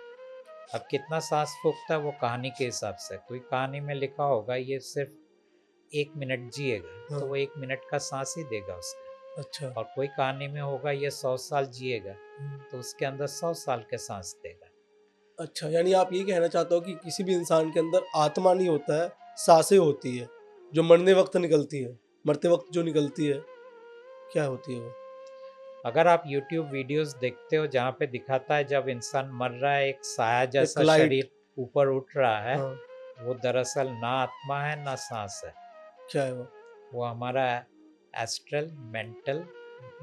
अब कितना सांस फूंकता है वो कहानी के हिसाब से, कोई कहानी में लिखा होगा ये सिर्फ 1 मिनट जिएगा, हाँ। तो वो 1 मिनट का सांस ही देगा उसको। अच्छा। और कोई कहानी में होगा ये 100 साल जिएगा, हम्म। तो उसके अंदर 100 साल के सांस देगा। अच्छा, यानी आप ये कहना चाहते हो कि किसी भी इंसान के अंदर आत्मा नहीं होता है, सांसें होती है जो मरने वक्त निकलती है, मरते वक्त जो निकलती है, क्या होती है वो? अगर आप YouTube वीडियोस देखते हो जहाँ पे दिखाता है जब इंसान मर रहा है एक साया एक जैसा लाइट। शरीर ऊपर उठ रहा है, हाँ। वो दरअसल ना आत्मा है ना सांस है, क्या है वो? वो हमारा एस्ट्रल मेंटल,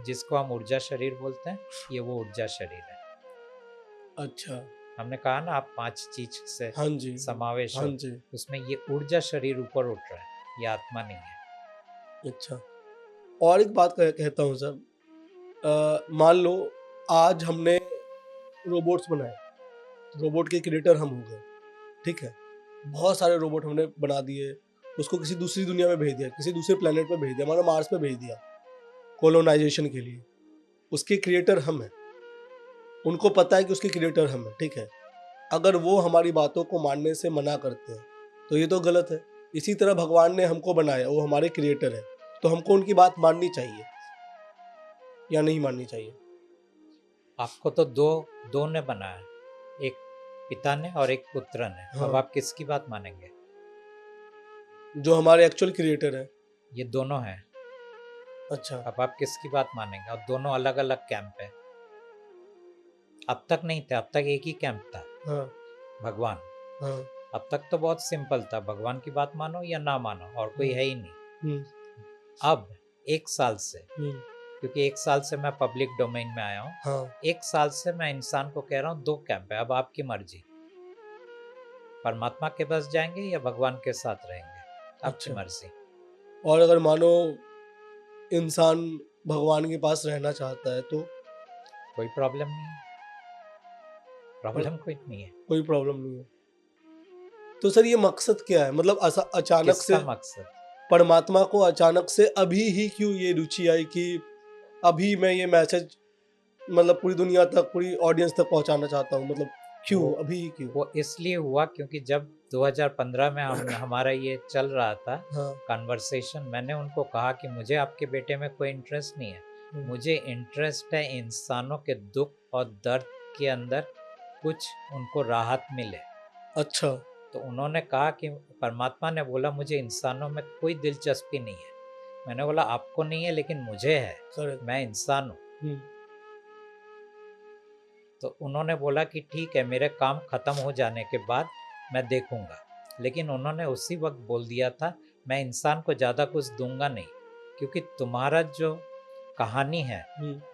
जिसको हम ऊर्जा शरीर बोलते हैं, ये वो ऊर्जा शरीर है। अच्छा। हमने कहा ना आप 5 चीज से हाँ जी। समावेश हाँ हो, जी। उसमें ये ऊर्जा शरीर ऊपर उठ रहा है, ये आत्मा नहीं है। अच्छा। और एक बात कहता हूँ सर, मान लो आज हमने रोबोट्स बनाए, रोबोट के क्रिएटर हम हो गए, ठीक है, बहुत सारे रोबोट हमने बना दिए, उसको किसी दूसरी दुनिया में भेज दिया, किसी दूसरे प्लेनेट पे भेज दिया, हमारा मार्स पे भेज दिया कोलोनाइजेशन के लिए। उसके क्रिएटर हम हैं, उनको पता है कि उसके क्रिएटर हम हैं, ठीक है। अगर वो हमारी बातों को मानने से मना करते हैं तो ये तो गलत है। इसी तरह भगवान ने हमको बनाया, वो हमारे क्रिएटर है, तो हमको उनकी बात माननी चाहिए या नहीं माननी चाहिए? आपको तो दो दो ने बनाया, एक पिता ने और एक पुत्र ने, हाँ। अब आप किसकी बात मानेंगे? जो हमारे एक्चुअल क्रिएटर है। ये दोनों हैं, अच्छा। अब आप किसकी बात मानेंगे? और दोनों अलग अलग कैंप है। अब तक नहीं थे, अब तक एक ही कैंप था, हाँ। भगवान। हाँ। अब तक तो बहुत सिंपल था, भगवान की बात मानो या ना मानो, और कोई हाँ। है ही नहीं। हम्म। अब 1 साल से, हम्म। क्योंकि 1 साल से मैं पब्लिक डोमेन में आया हूँ, हाँ। 1 साल से मैं इंसान को कह रहा हूँ दो कैंप है, अब आपकी मर्जी, परमात्मा के पास जाएंगे या भगवान के साथ रहेंगे, आपकी अच्छा। मर्जी। और अगर मानो इंसान भगवान के पास रहना चाहता है तो? कोई प्रॉब्लम नहीं है, पर प्रॉब्लम कोई नहीं है। कोई प्रॉब्लम नहीं है। तो सर ये मकसद क्या है, मतलब अचानक से किसका मकसद? परमात्मा को अचानक से अभी ही क्यों ये रुचि आई कि अभी मैं ये मैसेज मतलब पूरी दुनिया तक, पूरी ऑडियंस तक पहुंचाना चाहता हूँ, मतलब क्यों वो अभी ही क्यों? वो इसलिए हुआ क्योंकि जब 2015 में हम हमारा ये चल रहा था हाँ। कन्वर्सेशन, मैंने उनको कहा कि मुझे आपके बेटे में कोई इंटरेस्ट नहीं है, हम्म। मुझे इंटरेस्ट है इंसानों के दुख और दर्द के अंदर कुछ उनको राहत मिले। अच्छा। तो उन्होंने कहा कि परमात्मा ने बोला मुझे इंसानों में कोई दिलचस्पी नहीं है। मैंने बोला आपको नहीं है लेकिन मुझे है, करेक्ट। मैं इंसान हूँ। हम्म। तो उन्होंने बोला कि ठीक है, मेरे काम ख़त्म हो जाने के बाद मैं देखूंगा, लेकिन उन्होंने उसी वक्त बोल दिया था मैं इंसान को ज़्यादा कुछ दूंगा नहीं, क्योंकि तुम्हारा जो कहानी है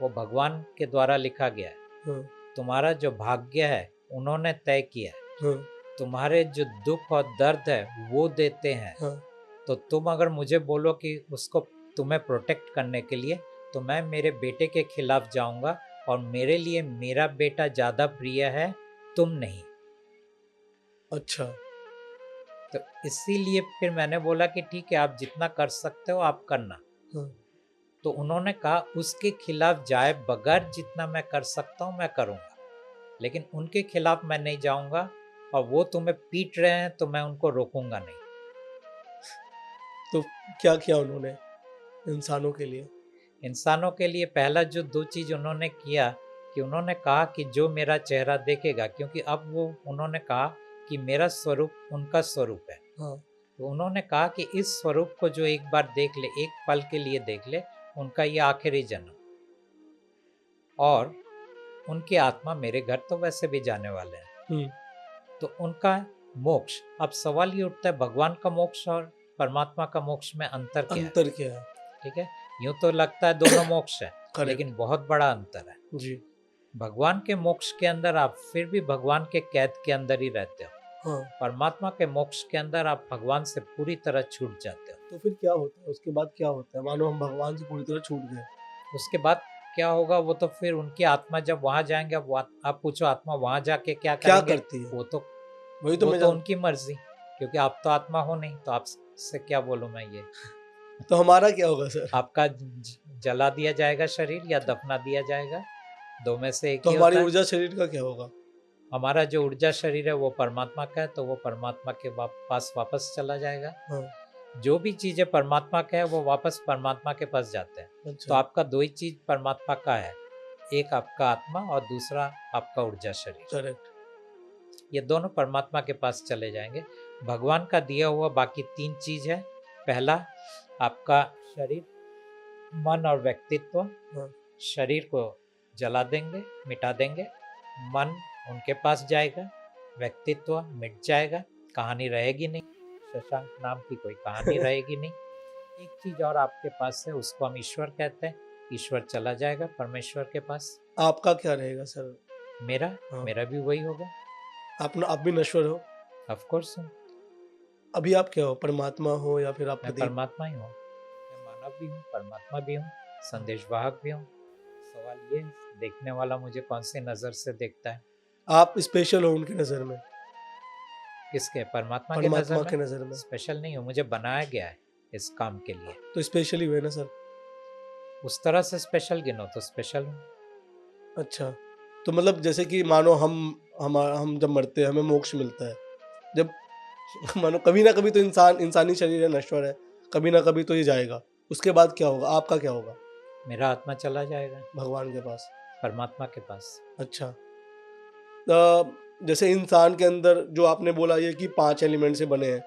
वो भगवान के द्वारा लिखा गया है, हाँ। तुम्हारा जो भाग्य है उन्होंने तय किया है, हाँ। तुम्हारे जो दुख और दर्द है वो देते हैं। हाँ। तो तुम अगर मुझे बोलो कि उसको तुम्हें प्रोटेक्ट करने के लिए, तो मैं मेरे बेटे के खिलाफ जाऊंगा, और मेरे लिए मेरा बेटा ज़्यादा प्रिय है, तुम नहीं। अच्छा। तो इसीलिए फिर मैंने बोला कि ठीक है, आप जितना कर सकते हो आप करना। हाँ। तो उन्होंने कहा उसके खिलाफ जाए बगैर जितना मैं कर सकता हूँ मैं करूँगा, लेकिन उनके खिलाफ मैं नहीं जाऊँगा, और वो तुम्हें पीट रहे हैं तो मैं उनको रोकूंगा नहीं। तो क्या किया उन्होंने इंसानों के लिए? इंसानों के लिए पहला जो दो चीज़ उन्होंने किया कि उन्होंने कहा कि जो मेरा चेहरा देखेगा, क्योंकि अब वो उन्होंने कहा कि मेरा स्वरूप उनका स्वरूप है, हाँ। तो उन्होंने कहा कि इस स्वरूप को जो एक बार देख ले, एक पल के लिए देख ले, उनका ये आखिरी जन्म। और उनकी आत्मा मेरे घर तो वैसे भी जाने वाले हैं, हम्म, तो उनका मोक्ष। अब सवाल ये उठता है, भगवान का मोक्ष और परमात्मा का मोक्ष में अंतर क्या है? अंतर क्या है? ठीक है, यूं तो लगता है दोनों मोक्ष है, करेक्ट। लेकिन बहुत बड़ा अंतर है। जी। भगवान के मोक्ष के अंदर आप फिर भी भगवान के कैद के अंदर ही रहते हो, हाँ, परमात्मा के मोक्ष के अंदर आप भगवान से पूरी तरह छूट जाते हो। तो फिर क्या होता है उसके बाद? क्या होता है मानो हम भगवान से पूरी तरह छूट गए? उसके बाद क्या होगा वो तो फिर उनकी आत्मा जब वहां जाएंगे, अब आप पूछो आत्मा वहां जाके क्या क्या करेंगे, करती है? वो वही तो मैं तो जान। उनकी मर्जी, क्योंकि आप तो आत्मा हो नहीं, तो आपसे क्या बोलूं मैं ये। तो हमारा क्या होगा सर? आपका जला दिया जाएगा शरीर या दफना दिया जाएगा, दो में से एक तो ही हमारी होता है। ऊर्जा शरीर का क्या होगा? हमारा जो ऊर्जा शरीर है वो परमात्मा का है, तो वो परमात्मा के पास वापस चला जाएगा। हाँ, जो भी चीजें परमात्मा का है वो वापस परमात्मा के पास जाते हैं। तो अच्छा, आपका दो ही चीज परमात्मा का है, एक आपका आत्मा और दूसरा आपका ऊर्जा शरीर। करेक्ट। ये दोनों परमात्मा के पास चले जाएंगे। भगवान का दिया हुआ बाकी तीन चीज है। पहला आपका शरीर, मन और व्यक्तित्व। हाँ, शरीर को जला देंगे, मिटा देंगे, मन उनके पास जाएगा, व्यक्तित्व मिट जाएगा, कहानी रहेगी नहीं, शशांक नाम की कोई कहानी रहेगी नहीं। एक चीज और आपके पास है, उसको हम ईश्वर कहते हैं। ईश्वर चला जाएगा परमेश्वर के पास। आपका क्या रहेगा सर? मेरा हाँ, मेरा भी वही होगा। आप भी नश्वर हो? ऑफ कोर्स अभी आप क्या हो? परमात्मा हो या फिर आप मैं प्रदीप? परमात्मा ही हूँ। मैं मानव भी हूँ, परमात्मा भी हूँ, संदेशवाहक भी हूँ। सवाल ये है, देखने वाला मुझे कौन सी नजर से देखता है। आप स्पेशल हो उनकी नज़र में? किसके? परमात्मा के नजर परमात्मा में के नज़र में? स्पेशल नहीं हूँ, मुझे बनाया गया है इस काम के लिए। तो स्पेशल ही हुए ना सर? उस तरह से स्पेशल गिनो तो स्पेशल हूँ। अच्छा, तो मतलब जैसे कि मानो हम जब मरते हैं हमें मोक्ष मिलता है। जब मानो कभी ना कभी तो इंसानी शरीर है, नश्वर है, कभी ना कभी तो ये जाएगा। उसके बाद क्या होगा? आपका क्या होगा? मेरा आत्मा चला जाएगा भगवान के पास। परमात्मा के पास। अच्छा, जैसे इंसान के अंदर जो आपने बोला ये कि 5 एलिमेंट से बने हैं,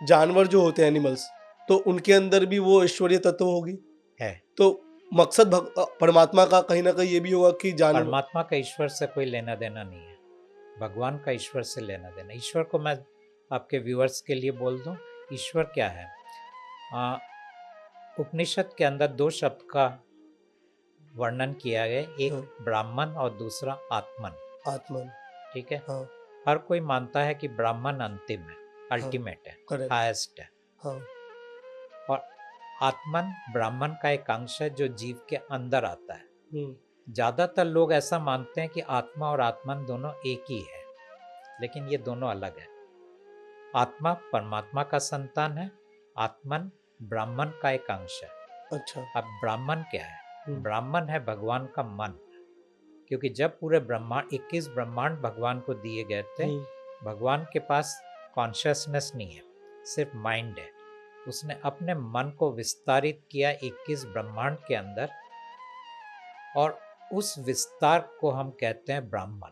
जानवर जो होते हैं एनिमल्स, तो उनके अंदर भी वो ईश्वरीय तत्व होगी। है तो मकसद परमात्मा का कहीं न कहीं ये भी होगा कि परमात्मा का ईश्वर से कोई लेना देना नहीं है, भगवान का ईश्वर से लेना देना। ईश्वर को मैं आपके व्यूअर्स के लिए बोल दूं, ईश्वर क्या है। उपनिषद के अंदर दो शब्द का वर्णन किया गया, एक हाँ, ब्राह्मण और दूसरा आत्मन। आत्मन। ठीक है, हाँ, हर कोई मानता है कि ब्राह्मण अंतिम है, हाँ, अल्टीमेट है, करेक्ट। हाईएस्ट है। हाँ, और आत्मन ब्राह्मण का एक अंश है जो जीव के अंदर आता है। हुँ, ज्यादातर लोग ऐसा मानते हैं कि आत्मा और आत्मन दोनों एक ही है, लेकिन ये दोनों अलग है। आत्मा परमात्मा का संतान है, आत्मन ब्राह्मण का एक अंश है। अच्छा। अब ब्राह्मण क्या है? हुँ, ब्राह्मण है भगवान का मन, क्योंकि जब पूरे ब्रह्मांड 21 ब्रह्मांड भगवान को दिए गए थे, हुँ, भगवान के पास कॉन्शियसनेस नहीं है, सिर्फ माइंड है। उसने अपने मन को विस्तारित किया 21 ब्रह्मांड के अंदर, और उस विस्तार को हम कहते हैं ब्राह्मण।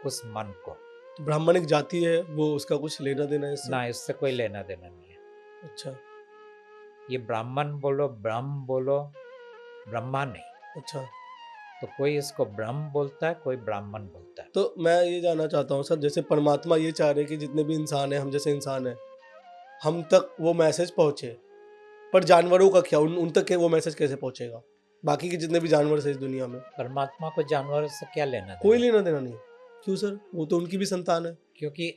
उस मन को तो ब्राह्मण एक जाति है, वो उसका कुछ लेना-देना है इससे? ना, इससे कोई लेना देना नहीं है। अच्छा, ये ब्राह्मण बोलो, ब्रह्म बोलो, ब्रह्मा नहीं। अच्छा। तो कोई इसको ब्रह्म बोलता है, कोई ब्राह्मण बोलता है। तो मैं ये जानना चाहता हूँ सर, जैसे परमात्मा ये चाह रहे हैं कि जितने भी इंसान हैं, हम जैसे इंसान हैं, हम तक वो मैसेज पहुँचे, पर जानवरों का क्या? उन उन तक के वो मैसेज कैसे पहुँचेगा? बाकी के जितने भी जानवर हैं इस दुनिया में? परमात्मा को जानवरों से क्या लेना कोई देना? लेना-देना नहीं। क्यों सर? वो तो उनकी भी संतान है। क्योंकि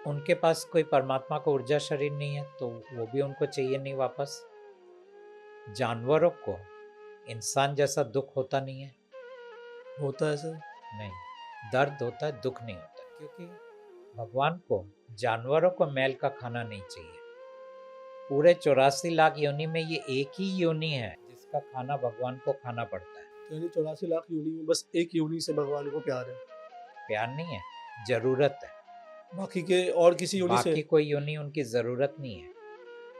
उनके पास कोई परमात्मा को ऊर्जा शरीर नहीं है, तो वो भी उनको चाहिए नहीं वापस। जानवरों को इंसान जैसा दुख होता नहीं है। होता है सर? नहीं, दर्द होता है, दुख नहीं होता, क्योंकि भगवान को जानवरों को मैल का खाना नहीं चाहिए। पूरे 84 लाख योनि में ये एक ही योनि है जिसका खाना भगवान को खाना पड़ता है। तो यानी 84 लाख योनि में बस एक योनि से भगवान को प्यार है। प्यार नहीं है, जरूरत है। बाकी के और किसी योनि से? बाकी कोई योनि उनकी जरूरत नहीं है।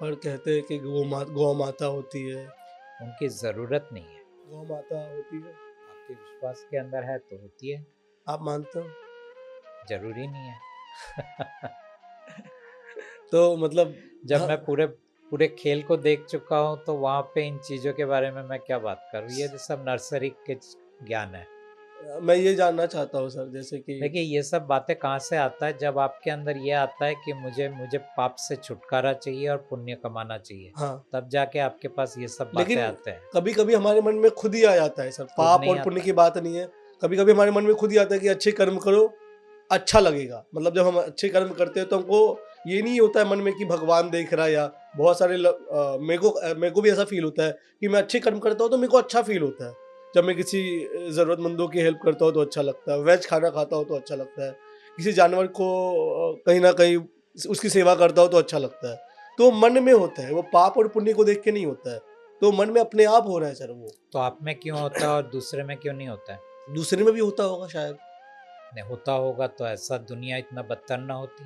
पर कहते हैं कि गौ माता होती है। उनकी जरूरत नहीं है। गौ माता होती है। आपके विश्वास के अंदर है तो होती है, आप मानते हो? जरूरी नहीं है। तो मतलब जब हाँ, मैं पूरे पूरे खेल को देख चुका हूँ तो वहाँ पे इन चीज़ों के बारे में मैं क्या बात करूँ। ये सब नर्सरी के ज्ञान है। मैं ये जानना चाहता हूँ सर, जैसे कि देखिए ये सब बातें कहाँ से आता है, जब आपके अंदर ये आता है कि मुझे मुझे पाप से छुटकारा चाहिए और पुण्य कमाना चाहिए, हाँ, तब जाके आपके पास ये सब बातें लेकिन आते हैं। कभी-कभी हमारे मन में खुद ही आ जाता है सर, खुद पाप नहीं और पुण्य आता की है। बात नहीं है। कभी-कभी हमारे मन में खुद ही आता है कि अच्छे कर्म करो, अच्छा लगेगा। मतलब जब हम अच्छे कर्म करते हैं तो हमको ये नहीं होता है मन में कि भगवान देख रहा है, या बहुत सारे मेरे को भी ऐसा फ़ील होता है कि मैं अच्छे कर्म करता हूँ तो मेरे को अच्छा फ़ील होता है। जब मैं किसी ज़रूरतमंदों की हेल्प करता हूँ तो अच्छा लगता है, वेज खाना खाता हूँ तो अच्छा लगता है, किसी जानवर को कहीं न कहीं उसकी सेवा करता हूँ तो अच्छा लगता है। तो मन में होता है, वो पाप और पुण्य को देख के नहीं होता है। तो मन में अपने आप हो रहा है सर वो। तो आप में क्यों होता है और दूसरे में क्यों नहीं होता है? दूसरे में भी होता होगा शायद। नहीं होता होगा तो ऐसा दुनिया इतना बदतर ना होती।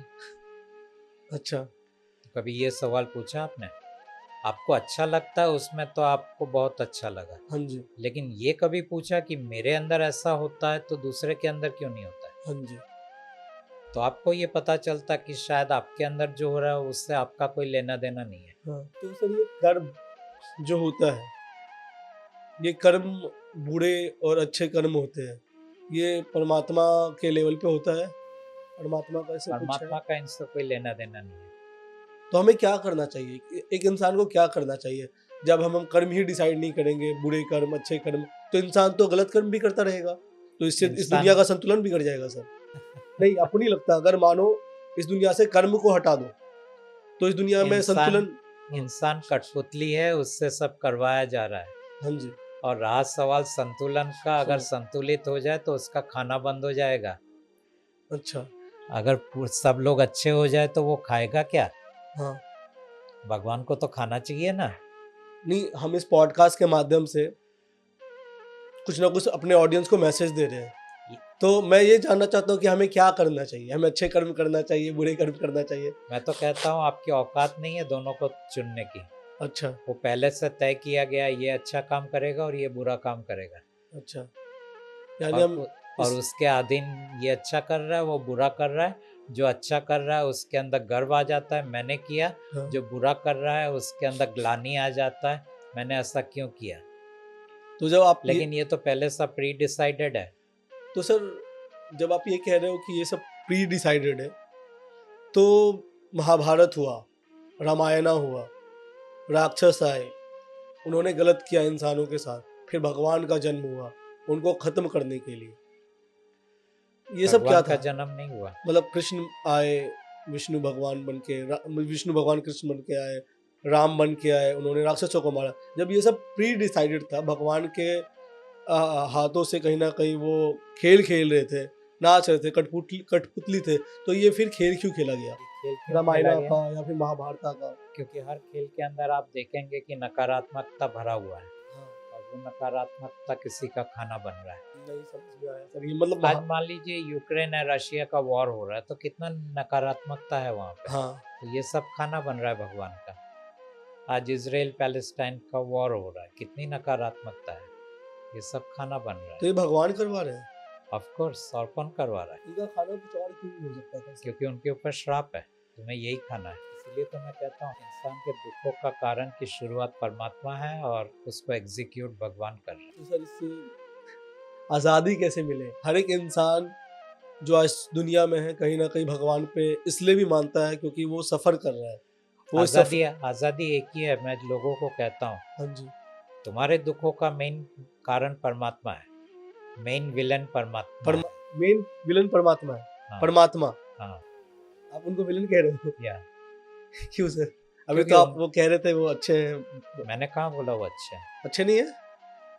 अच्छा, तो कभी ये सवाल पूछा आपने? आपको अच्छा लगता है उसमें तो आपको बहुत अच्छा लगा, हाँ जी, लेकिन ये कभी पूछा कि मेरे अंदर ऐसा होता है तो दूसरे के अंदर क्यों नहीं होता है? हाँ जी, तो आपको ये पता चलता कि शायद आपके अंदर जो हो रहा है उससे आपका कोई लेना देना नहीं है। हाँ। तो सर ये कर्म जो होता है, ये कर्म बुरे और अच्छे कर्म होते हैं। ये परमात्मा के लेवल पे होता है, परमात्मा का ऐसे कुछ है। परमात्मा का इनसे कोई लेना देना नहीं है। तो हमें क्या करना चाहिए? एक इंसान को क्या करना चाहिए? जब हम कर्म ही डिसाइड नहीं करेंगे, बुरे कर्म, अच्छे कर्म, तो इंसान तो गलत कर्म भी करता रहेगा। तो इससे इस दुनिया इंसान का संतुलन बिगड़ जाएगा सर। नहीं, आपको नहीं लगता अगर मानो इस दुनिया से कर्म को हटा दो, तो इस दुनिया में इंसान संतुलन। हाँ, इंसान कठपुतली है, उससे सब करवाया जा रहा है। हाँ जी, और रहा सवाल संतुलन का, अगर हाँ, संतुलित हो जाए तो उसका खाना बंद हो जाएगा। अच्छा, अगर सब लोग अच्छे हो जाए तो वो खाएगा क्या? हाँ। भगवान को तो खाना चाहिए ना। नहीं, हम इस पॉडकास्ट के माध्यम से कुछ ना कुछ अपने ऑडियंस को मैसेज दे रहे हैं। ये- तो मैं ये जानना चाहता हूँ कि हमें क्या करना चाहिए? हमें अच्छे कर्म करना चाहिए, बुरे कर्म करना चाहिए? मैं तो कहता हूँ आपकी औकात नहीं है दोनों को चुनने की। अच्छा, वो पहले से तय किया गया है, ये अच्छा काम करेगा और ये बुरा काम करेगा। अच्छा। यानी और हम और इस उसके अधीन ये अच्छा कर रहा है, वो बुरा कर रहा है। जो अच्छा कर रहा है उसके अंदर गर्व आ जाता है, मैंने किया। हाँ, जो बुरा कर रहा है उसके अंदर ग्लानि आ जाता है, मैंने ऐसा क्यों किया। तो जब आप ये लेकिन ये तो पहले से प्री डिसाइडेड है। तो सर जब आप ये कह रहे हो कि ये सब प्री डिसाइडेड है, तो महाभारत हुआ, रामायणा हुआ, राक्षस आए, उन्होंने गलत किया इंसानों के साथ, फिर भगवान का जन्म हुआ, उनको खत्म करने के लिए। ये सब क्या भगवान का था? जन्म नहीं हुआ। मतलब कृष्ण आए, विष्णु भगवान बन के विष्णु भगवान कृष्ण बन के आए, राम बन के आए, उन्होंने राक्षसों को मारा। जब ये सब प्री डिसाइडेड था, भगवान के हाथों से कहीं ना कहीं वो खेल खेल रहे थे, नाच रहे थे, कठपुतली कठपुतली थे, तो ये फिर खेल क्यों खेला गया? ये खेल क्यों खेला रामायणा गया? का या फिर महाभारता का? क्योंकि हर खेल के अंदर आप देखेंगे कि नकारात्मकता भरा हुआ है, हाँ, और वो नकारात्मकता किसी का खाना बन रहा है। नहीं समझ में आया सर, ये मतलब आज मान लीजिए यूक्रेन है, रशिया का वॉर हो रहा है, तो कितना नकारात्मकता है वहाँ पे। हाँ, तो ये सब खाना बन रहा है भगवान का। आज इसराइल पैलेस्टाइन का वॉर हो रहा है, कितनी नकारात्मकता है। ये सब खाना बन रहा तो है। ये भगवान करवा रहे हैं? ऑफ कोर्स, और कौन करवा रहा है? इनका खाना कुछ और क्यों नहीं हो सकता था सर? क्योंकि उनके ऊपर श्राप है, तुम्हें यही खाना है। इसलिए तो मैं कहता हूँ इंसान के दुखों का कारण की शुरुआत परमात्मा है और उसको एग्जीक्यूट भगवान कर रहा है। तो सर इससे आज़ादी कैसे मिले? हर एक इंसान जो आज दुनिया में है कहीं ना कहीं भगवान पे इसलिए भी मानता है क्योंकि वो सफ़र कर रहा है, वो इस आज़ादी सफ़र। आज़ादी एक ही है। मैं लोगों को कहता हूँ हाँ जी, तुम्हारे दुखों का मेन कारण परमात्मा है, मेन विलन परमात्मा है। मेन विलन परमात्मा है। हाँ। परमात्मा, हाँ। आप उनको विलन कह रहे हो? या क्यों सर? अभी क्योंकि तो आप वो कह रहे थे वो अच्छे हैं। मैंने कहाँ बोला वो अच्छे हैं? अच्छे नहीं है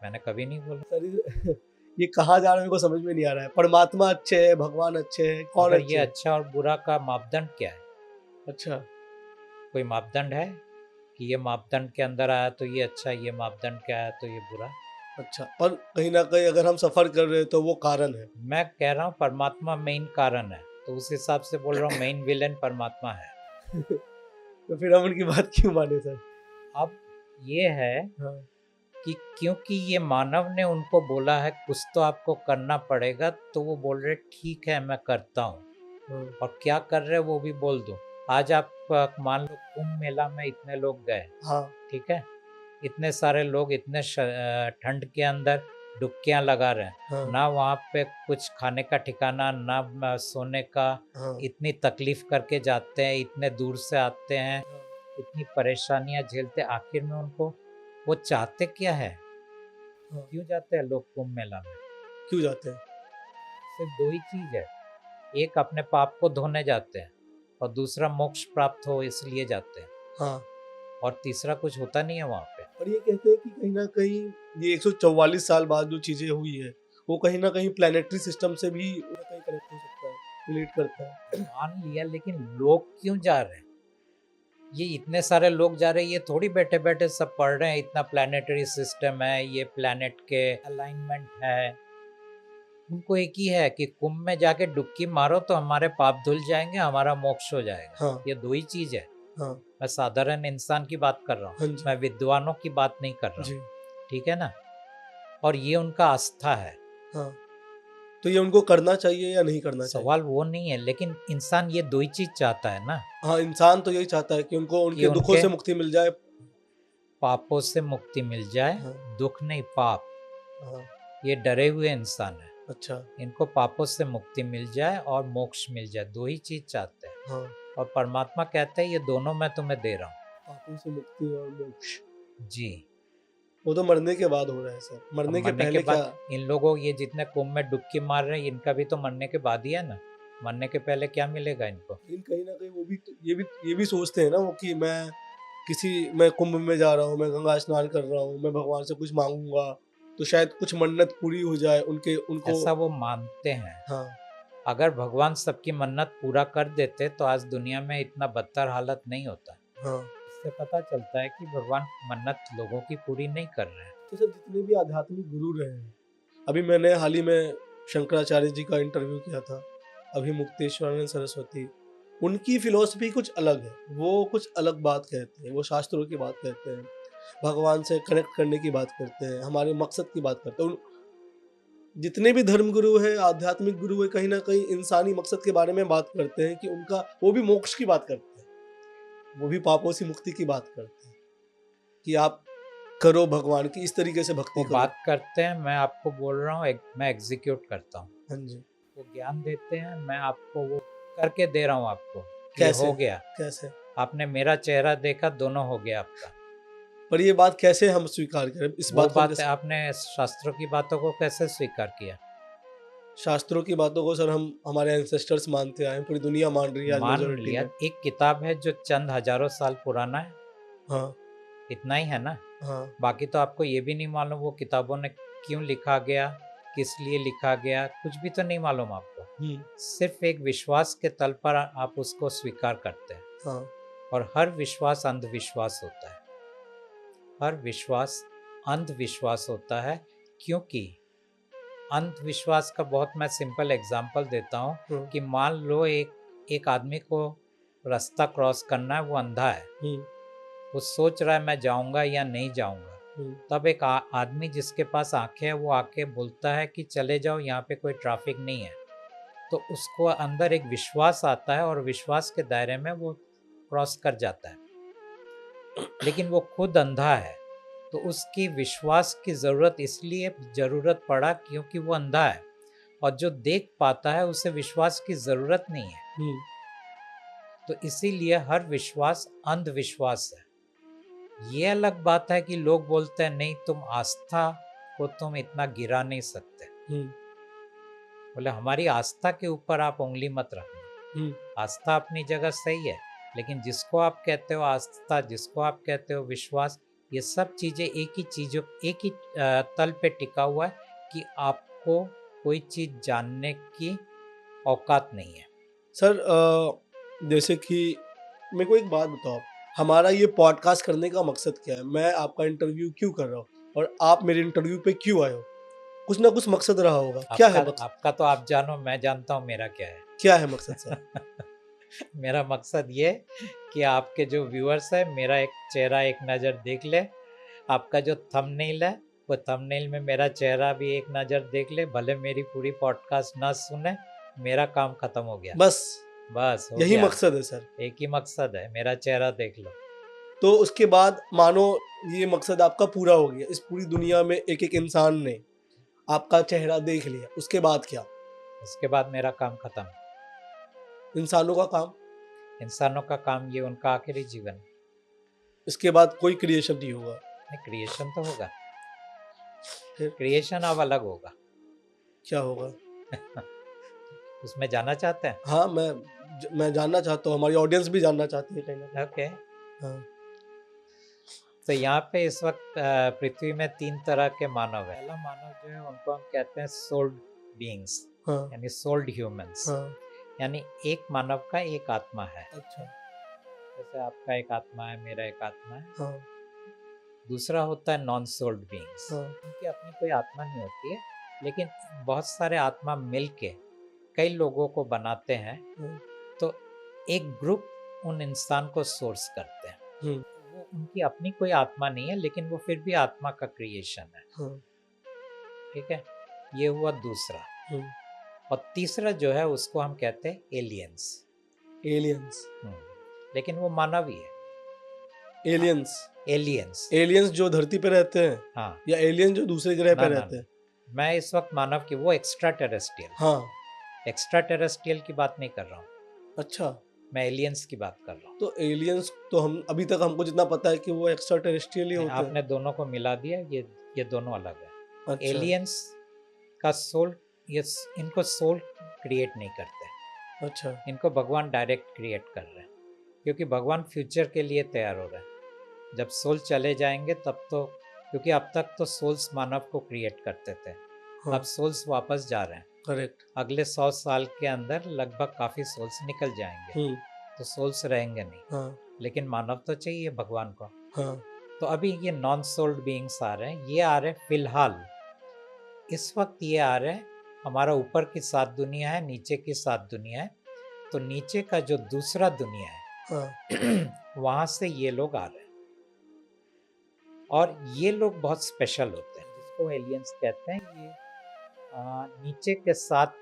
मैंने कभी नहीं बोला। सर, ये कहाँ जा रहा है मेरे को समझ में नहीं आ रहा है। परमात्मा अच्छे है, भगवान अच्छे है, कौन मगर ये अच्छे है? अच्छा और बुरा का मापदंड क्या है? अच्छा, कोई मापदंड है कि ये मापदंड के अंदर आया तो ये अच्छा, ये मापदंड के आया तो ये बुरा? अच्छा, पर कहीं ना कहीं अगर हम सफ़र कर रहे हैं तो वो कारण है। मैं कह रहा हूँ परमात्मा मेन कारण है, तो उस हिसाब से बोल रहा हूँ मेन विलेन परमात्मा है। तो फिर हम उनकी बात क्यों माने सर? अब ये है हाँ, कि क्योंकि ये मानव ने उनको बोला है कुछ तो आपको करना पड़ेगा, तो वो बोल रहे ठीक है मैं करता हूँ। हाँ, और क्या कर रहे वो भी बोल दूँ। आज आप मान लो कुंभ मेला में इतने लोग गए, हाँ, ठीक है, इतने सारे लोग इतने ठंड के अंदर डुबकियां लगा रहे हैं, हाँ ना वहाँ पे कुछ खाने का ठिकाना, ना सोने का। हाँ इतनी तकलीफ करके जाते हैं, इतने दूर से आते हैं, इतनी परेशानियां झेलते, आखिर में उनको वो चाहते क्या है? हाँ। क्यों जाते हैं लोग कुंभ मेला में? क्यों जाते हैं? सिर्फ दो ही चीज है, एक अपने पाप को धोने जाते हैं और दूसरा मोक्ष प्राप्त हो इसलिए जाते हैं, हाँ। और तीसरा कुछ होता नहीं है वहाँ पे। और ये कहते हैं कि कहीं ना कहीं ये 144 साल बाद जो चीजें हुई है वो कहीं ना कहीं प्लानिटरी सिस्टम से भी कहीं कनेक्ट हो सकता है, रिलेट करता है। मान लिया, लेकिन लोग क्यों जा रहे हैं? ये इतने सारे लोग जा रहे हैं, ये थोड़ी बैठे बैठे सब पढ़ रहे हैं इतना प्लानिटरी सिस्टम है, ये प्लैनेट के अलाइनमेंट है। उनको एक ही है कि कुंभ में जाके डुबकी मारो तो हमारे पाप धुल जाएंगे, हमारा मोक्ष हो जाएगा। हाँ ये दो ही चीज है। हाँ मैं साधारण इंसान की बात कर रहा हाँ हूँ, जी मैं विद्वानों की बात नहीं कर रहा जी। हूँ, ठीक है ना? और ये उनका आस्था है। हाँ, तो ये उनको करना चाहिए या नहीं करना चाहिए? सवाल वो नहीं है, लेकिन इंसान ये दो ही चीज चाहता है ना, हाँ, इंसान तो यही चाहता है कि उनको कि उनके दुखों उनके से मुक्ति मिल जाए। पापों से मुक्ति मिल जाए। हाँ दुख नहीं, पाप। हाँ। ये डरे हुए इंसान है, अच्छा। इनको पापों से मुक्ति मिल जाए और मोक्ष मिल जाए, दो ही चीज चाहते हैं। हाँ, और परमात्मा कहते हैं ये दोनों मैं तुम्हें दे रहा हूँ। पापों से मुक्ति और मोक्ष जी। वो तो मरने के बाद हो रहा है सर, अब मरने के मरने के पहले क्या? बाद इन लोगों, ये जितने कुंभ में डुबकी मार रहे हैं, इनका भी तो मरने के बाद ही है ना। मरने के पहले क्या मिलेगा इनको? लेकिन कहीं ना कहीं वो भी तो ये भी सोचते हैं ना वो कि मैं कुंभ में जा रहा हूँ, मैं गंगा स्नान कर रहा हूँ, मैं भगवान से कुछ मांगूंगा तो शायद कुछ मन्नत पूरी हो जाए उनके उनको। ऐसा वो मानते हैं। हाँ अगर भगवान सबकी मन्नत पूरा कर देते तो आज दुनिया में इतना बदतर हालत नहीं होता। हाँ। इससे पता चलता है कि भगवान मन्नत लोगों की पूरी नहीं कर रहे हैं। तो सर जितने भी आध्यात्मिक गुरु रहे हैं, अभी मैंने हाल ही में शंकराचार्य जी का इंटरव्यू किया था, अभी मुक्तेश्वरानंद सरस्वती, उनकी फिलॉसफी कुछ अलग है, वो कुछ अलग बात कहते हैं, वो शास्त्रों की बात कहते हैं, भगवान से कनेक्ट करने की बात करते हैं, हमारे मकसद की बात करते हैं। जितने भी धर्म गुरु है, आध्यात्मिक गुरु है, कहीं ना कहीं इंसानी मकसद के बारे में बात करते हैं कि उनका वो भी मोक्ष की बात करते हैं, वो भी पापों से मुक्ति की बात करते हैं कि आप करो भगवान की, इस तरीके से भक्ति वो करो। बात करते हैं, मैं आपको बोल रहा हूँ, मैं एग्जीक्यूट करता हूँ। हाँ जी। वो ज्ञान देते हैं, मैं आपको वो करके दे रहा हूँ आपको कि कैसे? हो गया। कैसे? आपने मेरा चेहरा देखा, दोनों हो गया आपका। पर ये बात कैसे हम स्वीकार करें, इस वो बात को हम बात है, आपने शास्त्रों की बातों को कैसे स्वीकार किया? शास्त्रों की बातों को सर हम हमारे एंसेस्टर्स मानते आए हैं, पूरी दुनिया मान रही है आज मान मेजोरिटी लिया, में। एक किताब है जो चंद हजारों साल पुराना है, हाँ इतना ही है ना। हाँ बाकी तो आपको ये भी नहीं मालूम वो किताबों ने क्यों लिखा गया, किस लिए लिखा गया, कुछ भी तो नहीं मालूम आपको। सिर्फ एक विश्वास के तल पर आप उसको स्वीकार करते हैं। हाँ और हर विश्वास अंधविश्वास होता है, हर विश्वास अंधविश्वास होता है। क्योंकि अंधविश्वास का बहुत मैं सिंपल एग्जांपल देता हूँ कि मान लो एक आदमी को रास्ता क्रॉस करना है, वो अंधा है, वो सोच रहा है मैं जाऊंगा या नहीं जाऊंगा। तब एक आदमी जिसके पास आंखें है वो आके बोलता है कि चले जाओ, यहाँ पे कोई ट्रैफिक नहीं है। तो उसको अंदर एक विश्वास आता है और विश्वास के दायरे में वो क्रॉस कर जाता है। लेकिन वो खुद अंधा है, तो उसकी विश्वास की ज़रूरत इसलिए ज़रूरत पड़ा क्योंकि वो अंधा है, और जो देख पाता है उसे विश्वास की ज़रूरत नहीं है। तो इसीलिए हर विश्वास अंधविश्वास है। ये अलग बात है कि लोग बोलते हैं नहीं, तुम आस्था को तुम इतना गिरा नहीं सकते। बोले हमारी आस्था के ऊपर आप उंगली मत रखना। आस्था अपनी जगह सही है, लेकिन जिसको आप कहते हो आस्था, जिसको आप कहते हो विश्वास, ये सब चीज़ें एक ही तल पे टिका हुआ है कि आपको कोई चीज़ जानने की औकात नहीं है। सर जैसे कि मेरे को एक बात बताओ, हमारा ये पॉडकास्ट करने का मकसद क्या है? मैं आपका इंटरव्यू क्यों कर रहा हूँ और आप मेरे इंटरव्यू पे क्यों आए हो? कुछ ना कुछ मकसद रहा होगा। क्या है मकसद? आपका तो आप जानो, मैं जानता हूँ मेरा क्या है। क्या है मकसद सर? मेरा मकसद ये कि आपके जो व्यूअर्स है, मेरा एक चेहरा एक नज़र देख ले। आपका जो थंबनेल है, वो थंबनेल में मेरा चेहरा भी एक नज़र देख ले। भले मेरी पूरी पॉडकास्ट ना सुने, मेरा काम खत्म हो गया। बस हो यही गया। मकसद है सर। एक ही मकसद है, मेरा चेहरा देख लो। तो उसके बाद मानो ये मकसद आपका पूरा हो गया, इस पूरी दुनिया में एक एक इंसान ने आपका चेहरा देख लिया, उसके बाद क्या? उसके बाद मेरा काम खत्म। इंसानों का काम? इंसानों का काम ये उनका आखिरी जीवन। इसके बाद कोई क्रिएशन नहीं होगा? नहीं, क्रिएशन तो होगा। फिर क्रिएशन अब अलग होगा। क्या होगा? उसमें जाना चाहते हैं? हाँ, मैं जानना चाहता हूँ, हमारी ऑडियंस भी जानना चाहती है कहीं ना कहीं। ओके। हाँ। तो यहाँ पे इस वक्त पृथ्वी में 3 तरह के मानव है। पहला मानव जो है उनको हम कहते हैं सोल्ड बीइंग्स, हाँ। यानी सोल्ड ह्यूमंस। हाँ। यानी एक मानव का एक आत्मा है। अच्छा। जैसे आपका एक आत्मा है, मेरा एक आत्मा है। हाँ। दूसरा होता है नॉन सोल्ड बीइंग्स। हाँ। उनकी अपनी कोई आत्मा नहीं होती है, लेकिन बहुत सारे आत्मा मिलके कई लोगों को बनाते हैं। हाँ। तो एक ग्रुप उन इंसान को सोर्स करते हैं। हम्म। वो उनकी अपनी कोई आत्मा नहीं है, लेकिन वो फिर भी आत्मा का क्रिएशन है। हाँ। ठीक है, ये हुआ दूसरा। हम्म। और तीसरा जो है उसको हम कहते हैं एलियंस। एलियंस? लेकिन वो मानव ही है। एलियंस? एलियंस। एलियंस जो धरती पे रहते हैं हाँ। या एलियन जो दूसरे ग्रह ना पे ना रहते ना, हैं? मैं इस वक्त मानव की, वो एक्स्ट्रा टेरेस्ट्रियल। हाँ। एक्स्ट्रा टेरेस्ट्रियल की बात नहीं कर रहा हूँ, अच्छा। मैं एलियंस की बात कर रहा हूँ। तो एलियंस तो हम अभी तक हमको जितना पता है कि वो एक्स्ट्रा टेरेस्ट्रियल ही नहीं, होते हैं। आपने दोनों को मिला दिया, ये दोनों अलग है। अच्छा। एलियंस का सोल, ये इनको सोल क्रिएट नहीं करते, अच्छा। इनको भगवान डायरेक्ट क्रिएट कर रहे हैं, क्योंकि भगवान फ्यूचर के लिए तैयार हो रहे हैं। जब सोल चले जाएंगे तब तो, क्योंकि अब तक तो सोल्स मानव को क्रिएट करते थे, हाँ। अब सोल्स वापस जा रहे हैं। करेक्ट। अगले 100 साल के अंदर लगभग काफ़ी सोल्स निकल जाएंगे, हम्म। तो सोल्स रहेंगे नहीं। हाँ। लेकिन मानव तो चाहिए भगवान को। हाँ। तो अभी ये नॉन सोल्ड बीइंग्स आ रहे हैं, ये आ रहे हैं फिलहाल इस वक्त, ये आ रहे हैं। हमारा ऊपर की 7 दुनिया है, नीचे की 7 दुनिया है। तो नीचे का जो दूसरा दुनिया है हाँ। वहाँ से ये लोग आ रहे हैं, और ये लोग बहुत स्पेशल होते हैं, जिसको एलियंस कहते हैं। ये नीचे के 7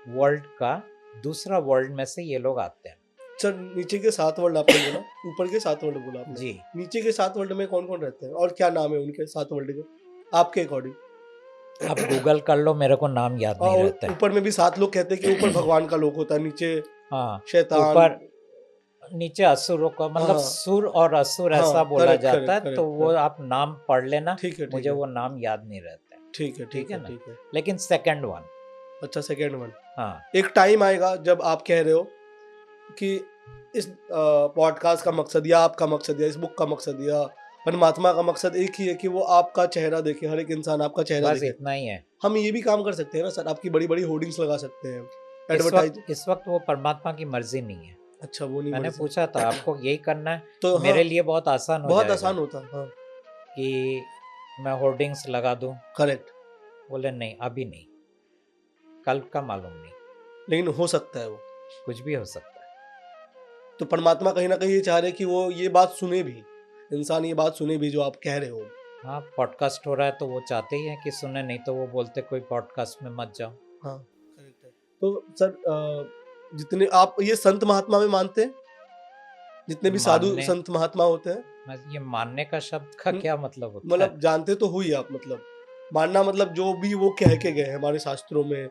वर्ल्ड का दूसरा वर्ल्ड में से ये लोग आते हैं। सर, नीचे के 7 वर्ल्ड आपने बोला, ऊपर के 7 वर्ल्ड बोला आपने। जी। नीचे के 7 वर्ल्ड में कौन कौन रहते हैं और क्या नाम है उनके 7 वर्ल्ड के आपके अकॉर्डिंग? अब गूगल कर लो, मेरे को नाम याद नहीं और रहता है। ऊपर में भी 7 लोग कहते हैं कि ऊपर भगवान का लोक होता है, नीचे हाँ, शैतान। ऊपर नीचे असुरों का, मतलब हाँ। सुर और असुर हाँ, ऐसा बोला करेक्ट जाता है। करेक्ट तो वो करेक्ट। आप नाम पढ़ लेना, ठीक है, ठीक मुझे है, वो नाम याद नहीं रहता है। ठीक है, ठीक ठीक है है, ना? ठीक है। लेकिन सेकंड वन, अच्छा, सेकेंड वन। हाँ, एक टाइम आएगा जब आप कह रहे हो कि इस पॉडकास्ट का मकसद या आपका मकसद या इस बुक का मकसद या परमात्मा का मकसद एक ही है कि वो आपका चेहरा देखे, हर एक इंसान आपका चेहरा बस देखे। इतना ही है। हम ये भी काम कर सकते हैं ना सर, आपकी बड़ी बड़ी होर्डिंग्स लगा सकते हैं, एडवर्टाइज। इस वक्त वो परमात्मा की मर्जी नहीं है। अच्छा, वो नहीं मैंने मर्जी। पूछा था आपको यही करना है, तो मेरे हाँ, लिए बहुत आसान हो बहुत जाएगा आसान होता। हाँ, कि मैं होर्डिंग्स लगा दूं। करेक्ट। बोले नहीं, अभी नहीं, कल का मालूम नहीं, लेकिन हो सकता है वो। कुछ भी हो सकता है। तो परमात्मा कहीं ना कहीं ये चाह रहे कि वो ये बात सुने भी, इंसान ये बात सुने भी जो आप कह रहे हो। हाँ, पॉडकास्ट हो रहा है तो वो चाहते ही हैं कि सुने, नहीं तो वो बोलते कोई पॉडकास्ट में मत जाओ। हाँ, करेक्ट है। तो सर, जितने आप ये संत महात्मा में मानते हैं, जितने भी साधु मानने, संत महात्मा होते हैं, ये मानने का शब्द का क्या मतलब होता है? मतलब जानते तो हुई आप, मतलब मानना मतलब जो भी वो कह के गए हैं हमारे शास्त्रों में,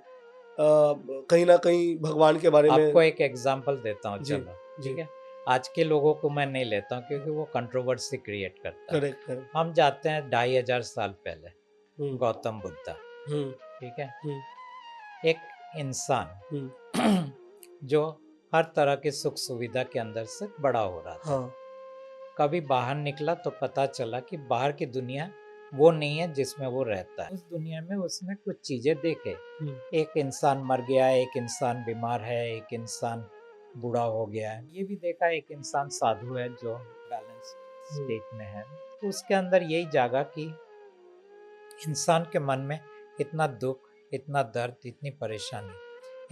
कहीं ना कहीं भगवान के बारे में। आपको एक एग्जांपल देता हूँ, जी, चलो जी। ठीक है। आज के लोगों को मैं नहीं लेता हूँ क्योंकि वो कंट्रोवर्सी क्रिएट करता है। Correct correct. हम जाते हैं 2500 साल पहले, हम्म। गौतम बुद्धा, हम्म। ठीक है। हम्म। एक इंसान हम्म। जो हर तरह की सुख सुविधा के अंदर से बड़ा हो रहा था। हाँ। कभी बाहर निकला तो पता चला कि बाहर की दुनिया वो नहीं है जिसमें वो रहता है। उस दुनिया में उसने कुछ चीजें देखे। हम्म। एक इंसान मर गया है, एक इंसान बीमार है, एक इंसान बूढ़ा हो गया है। ये भी देखा एक इंसान साधु है जो बैलेंस स्टेट में है। तो उसके अंदर यही जागा कि इंसान के मन में इतना दुख, इतना दर्द, इतनी परेशानी,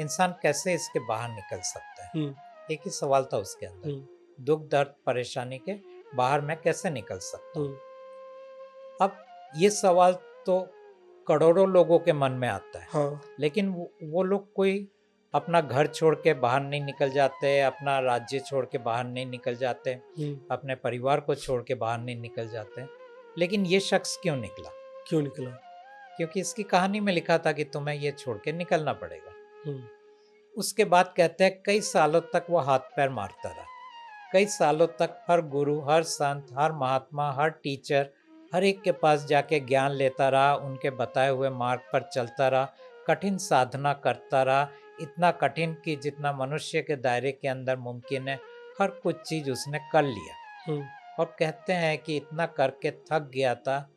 इंसान कैसे इसके बाहर निकल सकता है। हम्म। एक ही सवाल था उसके अंदर, हम्म। दुख दर्द परेशानी के बाहर मैं कैसे निकल सकता हूँ। हम्म। अब ये सवाल तो करोड़ों लोगों के मन में आता है, हाँ। लेकिन वो लोग कोई अपना घर छोड़ के बाहर नहीं निकल जाते, अपना राज्य छोड़ के बाहर नहीं निकल जाते, अपने परिवार को छोड़ के बाहर नहीं निकल जाते। लेकिन ये शख्स क्यों निकला? क्यों निकला? क्योंकि इसकी कहानी में लिखा था कि तुम्हें ये छोड़ के निकलना पड़ेगा। हम्म, उसके बाद कहते हैं कई सालों तक वो हाथ पैर मारता रहा। कई सालों तक हर गुरु, हर संत, हर महात्मा, हर टीचर, हर एक के पास जाके ज्ञान लेता रहा, उनके बताए हुए मार्ग पर चलता रहा, कठिन साधना करता रहा, इतना कठिन कि जितना मनुष्य के दायरे के अंदर मुमकिन है, हर कुछ चीज़ उसने कर लिया। हम्म, और कहते हैं कि इतना करके थक गया था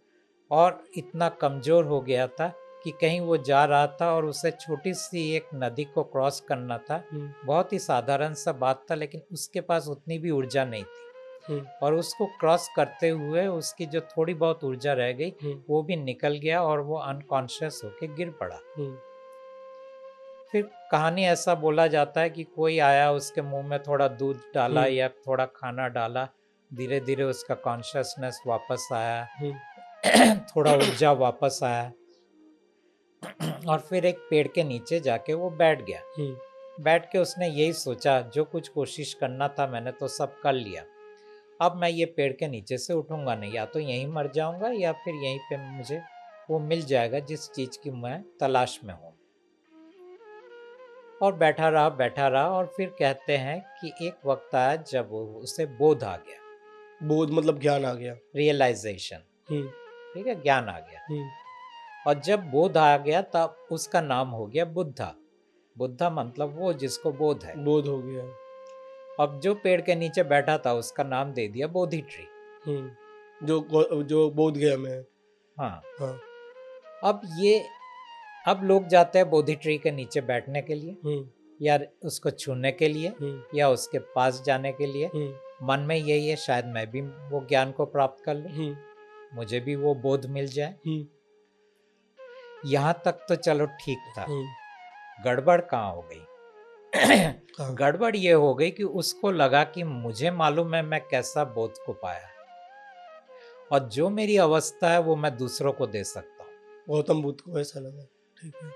और इतना कमज़ोर हो गया था कि कहीं वो जा रहा था और उसे छोटी सी एक नदी को क्रॉस करना था। हम्म, बहुत ही साधारण सा बात था, लेकिन उसके पास उतनी भी ऊर्जा नहीं थी। हम्म, और उसको क्रॉस करते हुए उसकी जो थोड़ी बहुत ऊर्जा रह गई हम्म, वो भी निकल गया और वो अनकॉन्शियस होके गिर पड़ा। हम्म, फिर कहानी ऐसा बोला जाता है कि कोई आया, उसके मुंह में थोड़ा दूध डाला हम्म, या थोड़ा खाना डाला, धीरे धीरे उसका कॉन्शियसनेस वापस आया, हम्म, थोड़ा ऊर्जा वापस आया और फिर एक पेड़ के नीचे जाके वो बैठ गया। हम्म, बैठ के उसने यही सोचा, जो कुछ कोशिश करना था मैंने तो सब कर लिया, अब मैं ये पेड़ के नीचे से उठूंगा नहीं, या तो यहीं मर जाऊंगा या फिर यहीं पे मुझे वो मिल जाएगा जिस चीज़ की मैं तलाश में हूँ। और बैठा रहा और फिर कहते हैं कि एक वक्त आया जब उसे बोध आ गया, बोध मतलब ज्ञान आ गया। रियलाइजेशन। हम्म, ठीक है, ज्ञान आ गया। हम्म, और जब बोध आ गया तब उसका नाम हो गया बुद्धा। बुद्धा मतलब वो जिसको बोध है। बोध हो गया। अब जो पेड़ के नीचे बैठा था उसका नाम दे दिया बोधि ट्री। जो बोध गया में है। हाँ। हाँ। अब ये, अब लोग जाते हैं बोधि ट्री के नीचे बैठने के लिए, हम्म, या उसको छूने के लिए, हम्म, या उसके पास जाने के लिए। हम्म, मन में यही है, शायद मैं भी वो ज्ञान को प्राप्त कर लूं, हम्म, मुझे भी वो बोध मिल जाए। हम्म, यहाँ तक तो चलो ठीक था। हम्म, गड़बड़ कहाँ हो गई? हाँ। गड़बड़ ये हो गई कि उसको लगा कि मुझे मालूम है मैं कैसा बोध को पाया, और जो मेरी अवस्था है वो मैं दूसरों को दे सकता हूँ। गौतम बुद्ध को ऐसा लगा। ठीक है।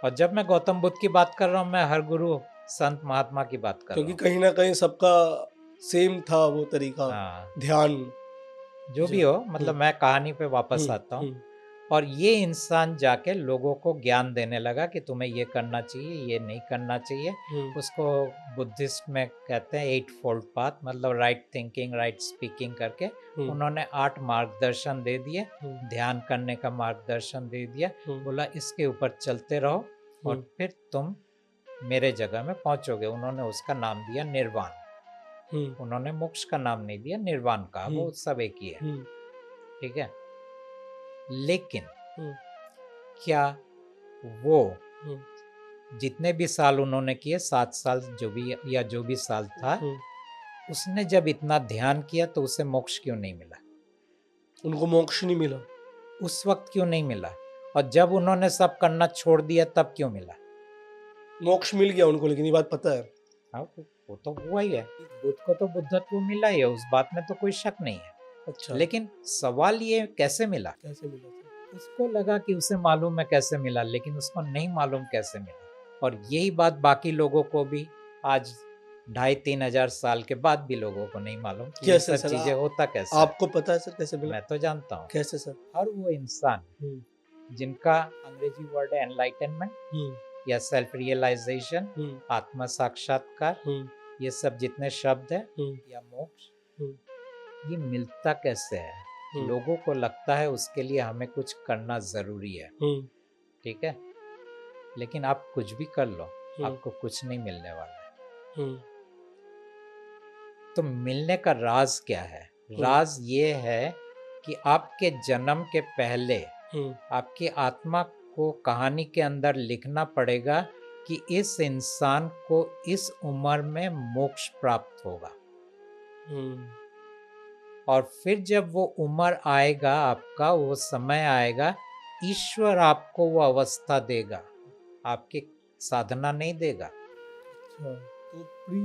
और जब मैं गौतम बुद्ध की बात कर रहा हूँ, मैं हर गुरु संत महात्मा की बात कर रहा क्योंकि हूँ। कहीं ना कहीं सबका सेम था वो तरीका। हाँ, ध्यान। जो जो। भी हो, मतलब मैं कहानी पे वापस हम्म, आता हूँ। और ये इंसान जाके लोगों को ज्ञान देने लगा कि तुम्हें ये करना चाहिए, ये नहीं करना चाहिए। हम्म, उसको बुद्धिस्ट में कहते हैं 8 फोल्ड पाथ, मतलब राइट थिंकिंग, राइट स्पीकिंग करके हम्म, उन्होंने 8 मार्गदर्शन दे दिए। हम्म, ध्यान करने का मार्गदर्शन दे दिया, हम्म, बोला इसके ऊपर चलते रहो हम्म, और फिर तुम मेरे जगह में पहुंचोगे। उन्होंने उसका नाम दिया निर्वाण। हम्म, उन्होंने मोक्ष का नाम नहीं दिया, निर्वाण का, हम्म, वो सब एक ही है। हम्म, ठीक है। लेकिन हम्म, क्या वो हम्म, जितने भी साल उन्होंने किए, 7 साल जो भी, या जो भी साल था, हम्म। उसने जब इतना ध्यान किया तो उसे मोक्ष क्यों नहीं मिला? उनको मोक्ष नहीं मिला। उस वक्त क्यों नहीं मिला? और जब उन्होंने सब करना छोड़ दिया तब क्यों मिला? मोक्ष मिल गया उनको, लेकिन ये बात पता है। हाँ, वो तो हुआ ही है। बुद्ध को तो बुद्धत्व मिला ही है, उस बात में तो कोई शक नहीं है। अच्छा। लेकिन सवाल ये कैसे मिला? कैसे मिला था? उसको लगा कि उसे मालूम है कैसे मिला, लेकिन उसको नहीं मालूम कैसे मिला। और यही बात बाकी लोगों को भी आज 2,500-3,000 साल के बाद भी लोगों को नहीं मालूम कि ये कैसे सब सर? चीजें होता कैसे है। आपको पता है सर कैसे मिला? मैं तो जानता हूँ। कैसे सर? हर वो इंसान हम्म, जिनका अंग्रेजी वर्ड है एनलाइटनमेंट हम्म, या सेल्फ रियलाइजेशन, हम्म, आत्म साक्षात्कार, हम्म, ये सब जितने शब्द है, हम्म, या मोक्ष, हम्म, ये मिलता कैसे है? हम्म, लोगों को लगता है उसके लिए हमें कुछ करना जरूरी है। हम्म, ठीक है, लेकिन आप कुछ भी कर लो, हम्म, आपको कुछ नहीं मिलने वाला है। हम्म, तो मिलने का राज क्या है? राज ये है कि आपके जन्म के पहले हम्म, आपकी आत्मा को कहानी के अंदर लिखना पड़ेगा कि इस इंसान को इस उम्र में मोक्ष प्राप्त होगा। हम्म, और फिर जब वो उम्र आएगा, आपका वो समय आएगा, ईश्वर आपको वो अवस्था देगा, आपकी साधना नहीं देगा। अच्छा, तो प्री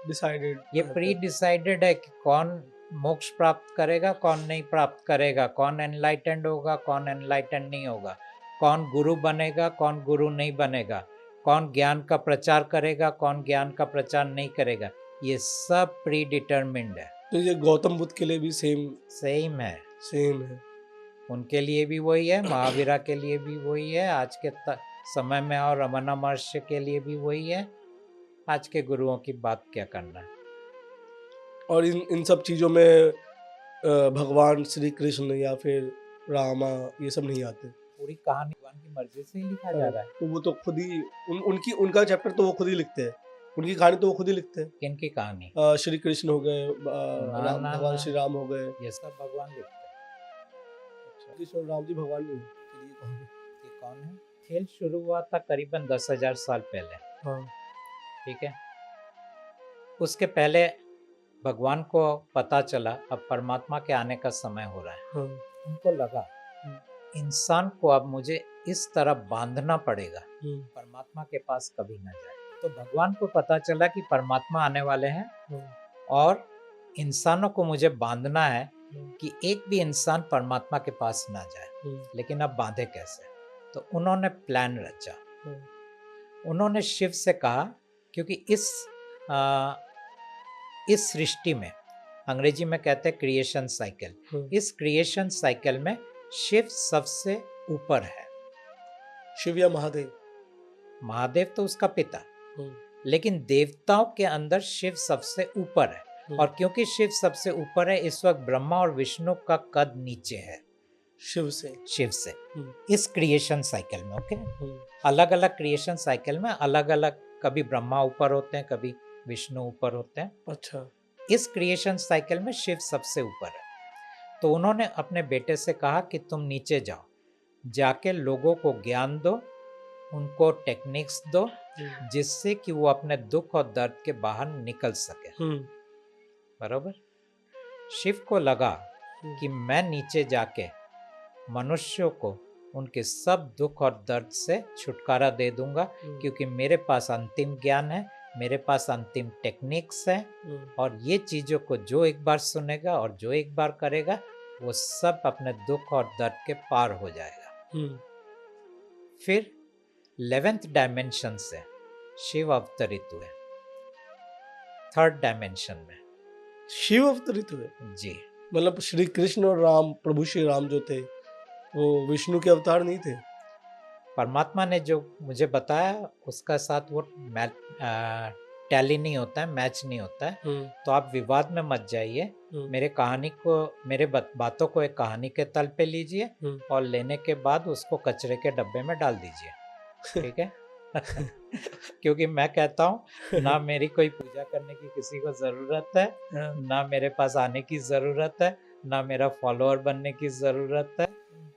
डिसाइडेड ये प्री डिसाइडेड है कि कौन मोक्ष प्राप्त करेगा, कौन नहीं प्राप्त करेगा, कौन एनलाइटेंड होगा, कौन एनलाइटेंड नहीं होगा, कौन गुरु बनेगा, कौन गुरु नहीं बनेगा, कौन ज्ञान का प्रचार करेगा, कौन ज्ञान का प्रचार नहीं करेगा। ये सब प्री डिटर्मिन्ड है। तो ये गौतम बुद्ध के लिए भी सेम सेम है। सेम है। उनके लिए भी वही है, महावीरा के लिए भी वही है, आज के समय में और रमना महर्षि के लिए भी वही है। आज के गुरुओं की बात क्या करना है। और इन इन सब चीज़ों में भगवान श्री कृष्ण या फिर रामा ये सब नहीं आते। पूरी कहानी भगवान की मर्जी से ही लिखा जा रहा है। तो वो तो खुद ही उनका चैप्टर तो वो खुद ही लिखते हैं, उनकी कहानी तो वो खुद ही लिखते हैं। किनकी कहानी? श्री कृष्ण हो गए, ना राम ना भगवान ना, श्री राम हो गए। ये सब भगवान लिखते हैं। अच्छा, कृष्ण और राम जी भगवान नहीं है? चलिए, कौन है? ये कौन है? खेल शुरू हुआ था करीबन 10,000 साल पहले, हाँ, ठीक है। उसके पहले भगवान को पता चला अब परमात्मा के आने का समय हो रहा है। हाँ, उनको लगा इंसान को अब मुझे इस तरह बांधना पड़ेगा, परमात्मा के पास कभी ना जाए। तो भगवान को पता चला कि परमात्मा आने वाले हैं और इंसानों को मुझे बांधना है कि एक भी इंसान परमात्मा के पास ना जाए। लेकिन अब बांधे कैसे? तो उन्होंने प्लान रचा। उन्होंने शिव से कहा, क्योंकि इस सृष्टि में, अंग्रेजी में कहते हैं क्रिएशन साइकिल, इस क्रिएशन साइकिल में शिव सबसे ऊपर है। शिव या महादेव? महादेव तो उसका पिता, लेकिन देवताओं के अंदर शिव सबसे ऊपर है। और क्योंकि शिव सबसे ऊपर है, इस वक्त ब्रह्मा और विष्णु का कद नीचे है शिव से इस क्रिएशन साइकिल में। ओके, अलग अलग क्रिएशन साइकिल में अलग अलग, कभी ब्रह्मा ऊपर होते हैं, कभी विष्णु ऊपर होते हैं। अच्छा, इस क्रिएशन साइकिल में शिव सबसे ऊपर है। तो उन्होंने अपने बेटे से कहा कि तुम नीचे जाओ, जाके लोगों को ज्ञान दो, उनको टेक्निक्स दो, जिससे कि वो अपने दुख और दर्द के बाहर निकल सके। बराबर। शिव को लगा कि मैं नीचे जाके मनुष्यों को उनके सब दुख और दर्द से छुटकारा दे दूंगा, क्योंकि मेरे पास अंतिम ज्ञान है, मेरे पास अंतिम टेक्निक्स है, और ये चीजों को जो एक बार सुनेगा और जो एक बार करेगा, वो सब अपने दुख और दर्द के पार हो जाएगा। फिर 11th डायमेंशन से शिव अवतरित हुए, 3rd डायमेंशन में शिव अवतरित हुए जी। मतलब श्री कृष्ण और राम, प्रभु श्री राम जो थे वो विष्णु के अवतार नहीं थे? परमात्मा ने जो मुझे बताया उसका साथ वो टैली नहीं होता है, मैच नहीं होता है। तो आप विवाद में मत जाइए, मेरे कहानी को, मेरे बातों को एक कहानी के तल पे लीजिए और लेने के बाद उसको कचरे के डब्बे में डाल दीजिए, ठीक है? क्योंकि मैं कहता हूँ ना मेरी कोई पूजा करने की किसी को जरूरत है, ना मेरे पास आने की जरूरत है, ना मेरा फॉलोअर बनने की जरूरत है,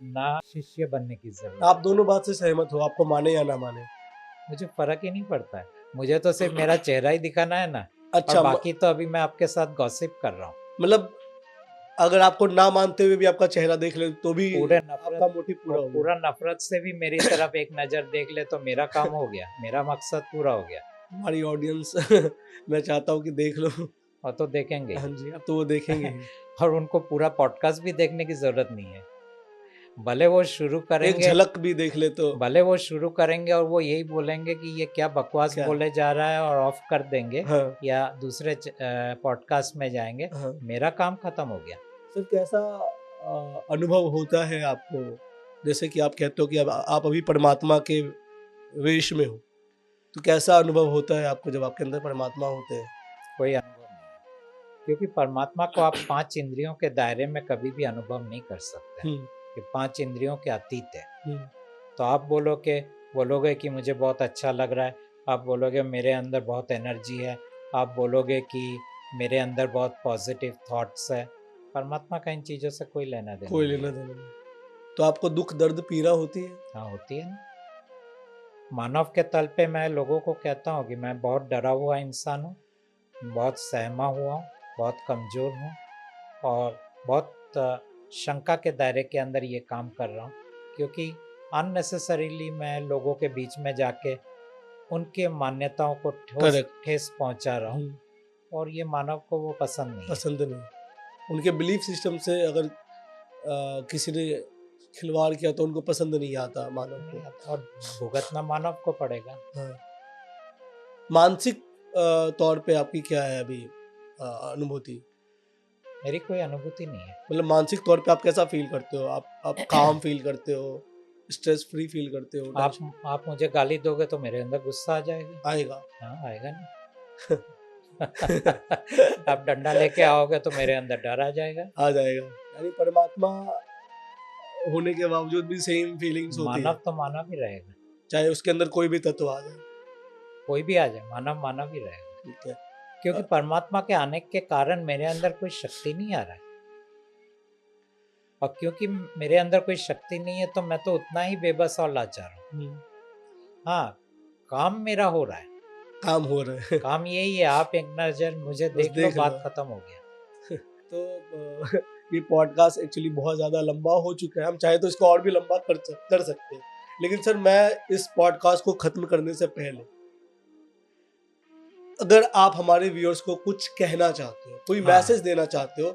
ना शिष्य बनने की जरूरत। आप दोनों बात से सहमत हो, आपको माने या ना माने? मुझे फर्क ही नहीं पड़ता है, मुझे तो सिर्फ मेरा चेहरा ही दिखाना है ना। अच्छा, और बाकी तो अभी मैं आपके साथ गॉसिप कर रहा हूँ। मतलब अगर आपको ना मानते हुए भी आपका चेहरा देख ले तो भी पूरे आपका मोटिव पूरा हो गया। पूरा नफरत से भी मेरी तरफ एक नजर देख ले तो मेरा काम हो गया, मेरा मकसद पूरा हो गया। हमारी ऑडियंस मैं चाहता हूँ कि देख लो। और तो देखेंगे हाँ जी, अब तो वो देखेंगे ही। और उनको पूरा पॉडकास्ट भी देखने की जरूरत नहीं है, भले वो शुरू एक करेंगे, झलक भी देख ले तो। भले वो शुरू करेंगे और वो यही बोलेंगे कि ये क्या बकवास क्या? बोले जा रहा है और ऑफ कर देंगे, हाँ, या दूसरे पॉडकास्ट में जाएंगे, हाँ। मेरा काम खत्म हो गया। सर कैसा अनुभव होता है आपको, जैसे कि आप कहते हो कि अब आप अभी परमात्मा के वेश में हो, तो कैसा अनुभव होता है आपको जब आपके अंदर परमात्मा होते हैं? कोई अनुभव नहीं है, क्योंकि परमात्मा को आप 5 इंद्रियों के दायरे में कभी भी अनुभव नहीं कर सकते, कि 5 इंद्रियों के अतीत है। तो आप बोलोगे कि मुझे बहुत अच्छा लग रहा है, आप बोलोगे मेरे अंदर बहुत एनर्जी है, आप बोलोगे कि मेरे अंदर बहुत पॉजिटिव थॉट्स है, परमात्मा का इन चीज़ों से कोई लेना देना कोई नहीं लेना है। देना नहीं। तो आपको दुख दर्द पीड़ा होती है? हाँ, होती है ना। मानव के तल पे मैं लोगों को कहता हूँ कि मैं बहुत डरा हुआ इंसान हूँ, बहुत सहमा हुआ हूँ, बहुत कमज़ोर हूँ, और बहुत शंका के दायरे के अंदर ये काम कर रहा हूँ, क्योंकि अननेसेसरीली मैं लोगों के बीच में जाके उनके मान्यताओं को Correct. ठेस पहुंचा रहा हूँ, और ये मानव को वो पसंद नहीं है। पसंद नहीं। उनके बिलीफ सिस्टम से अगर किसी ने खिलवाड़ किया तो उनको पसंद नहीं आता मानव को, और भुगतना मानव को पड़ेगा। हाँ। मानसिक तौर पे आपकी क्या है अभी अनुभूति? मेरी कोई अनुभूति नहीं है। मतलब मानसिक तौर पे आप कैसा फील करते हो? आप काम फील करते हो, स्ट्रेस फ्री फील करते हो, आप टेंशन आप मुझे गाली दोगे तो मेरे अंदर गुस्सा आ जाएगा। आएगा? हाँ, आएगा ना। आप डंडा लेके आओगे तो मेरे अंदर डर आ जाएगा। आ जाएगा। यानी परमात्मा होने के बावजूद भी सेम फीलिंग्स होती है, मानव तो मानव ही रहेगा, चाहे उसके अंदर कोई भी तत्व आ जाए। कोई भी आ जाए, मानव मानव ही रहेगा। ठीक है। क्योंकि परमात्मा के आने के कारण मेरे अंदर कोई शक्ति नहीं आ रहा है, और क्योंकि मेरे अंदर कोई शक्ति नहीं है तो मैं तो उतना ही बेबस और लाचार हूँ। हाँ, काम मेरा हो रहा है, काम हो रहा है। काम यही है, आप एक नज़र मुझे बस देख लो, देख लो। बात खत्म हो गया। तो ये पॉडकास्ट एक्चुअली बहुत ज़्यादा लंबा हो चुका है, हम चाहे तो इसको और भी लंबा कर सकते हैं। लेकिन सर, मैं इस पॉडकास्ट को ख़त्म करने से पहले, अगर आप हमारे व्यूअर्स को कुछ कहना चाहते हो, कोई हाँ। मैसेज देना चाहते हो,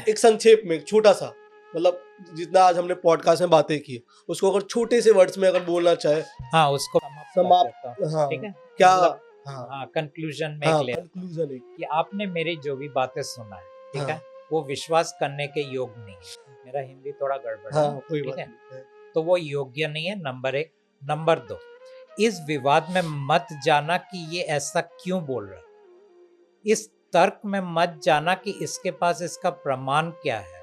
एक संक्षेप में, छोटा-सा, मतलब जितना आज हमने पॉडकास्ट में बातें की, उसको अगर छोटे से वर्ड्स में अगर बोलना चाहे, हाँ, उसको समाप्त कर समाप्त, देता हूँ, हाँ, ठीक है? क्या? मतलब हाँ, हाँ, कंक्लूजन में एक हाँ, ले कंक्लूज़न एक, कि आपने मेरी जो भी बातें सुना है, ठीक हाँ, है? वो विश्वास करने के योग्य नहीं है। मेरा हिंदी थोड़ा गड़बड़ है, हाँ, कोई ठीक बात है? नहीं है। तो वो योग्य नहीं है, नंबर 1। नंबर 2, इस विवाद में मत जाना कि ये ऐसा क्यों बोल रहा है। इस तर्क में मत जाना कि इसके पास इसका प्रमाण क्या है।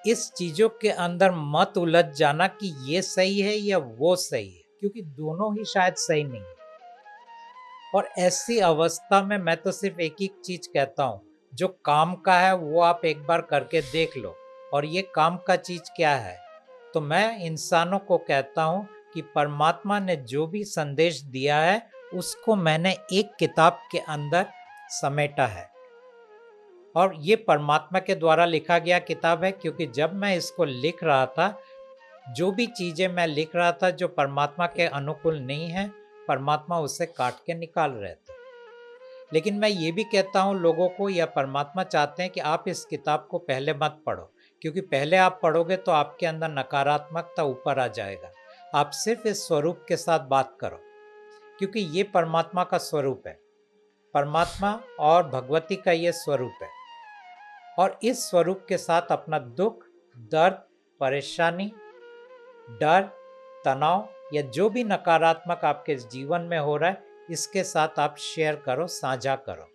इस चीजों के अंदर मत उलझ जाना कि ये सही है या वो सही है, क्योंकि दोनों ही शायद सही नहीं है। और ऐसी अवस्था में मैं तो सिर्फ एक ही चीज कहता हूँ, जो काम का है वो आप एक बार करके देख लो। और ये काम का चीज क्या है? तो मैं इंसानों को कहता हूँ कि परमात्मा ने जो भी संदेश दिया है उसको मैंने एक किताब के अंदर समेटा है, और ये परमात्मा के द्वारा लिखा गया किताब है। क्योंकि जब मैं इसको लिख रहा था, जो भी चीजें मैं लिख रहा था जो परमात्मा के अनुकूल नहीं है, परमात्मा उसे काट के निकाल रहे थे। लेकिन मैं ये भी कहता हूँ लोगों को, या परमात्मा चाहते हैं कि आप इस किताब को पहले मत पढ़ो, क्योंकि पहले आप पढ़ोगे तो आपके अंदर नकारात्मकता ऊपर आ जाएगा। आप सिर्फ इस स्वरूप के साथ बात करो, क्योंकि ये परमात्मा का स्वरूप है। परमात्मा और भगवती का ये स्वरूप है, और इस स्वरूप के साथ अपना दुख, दर्द, परेशानी, डर, तनाव या जो भी नकारात्मक आपके जीवन में हो रहा है, इसके साथ आप शेयर करो, साझा करो।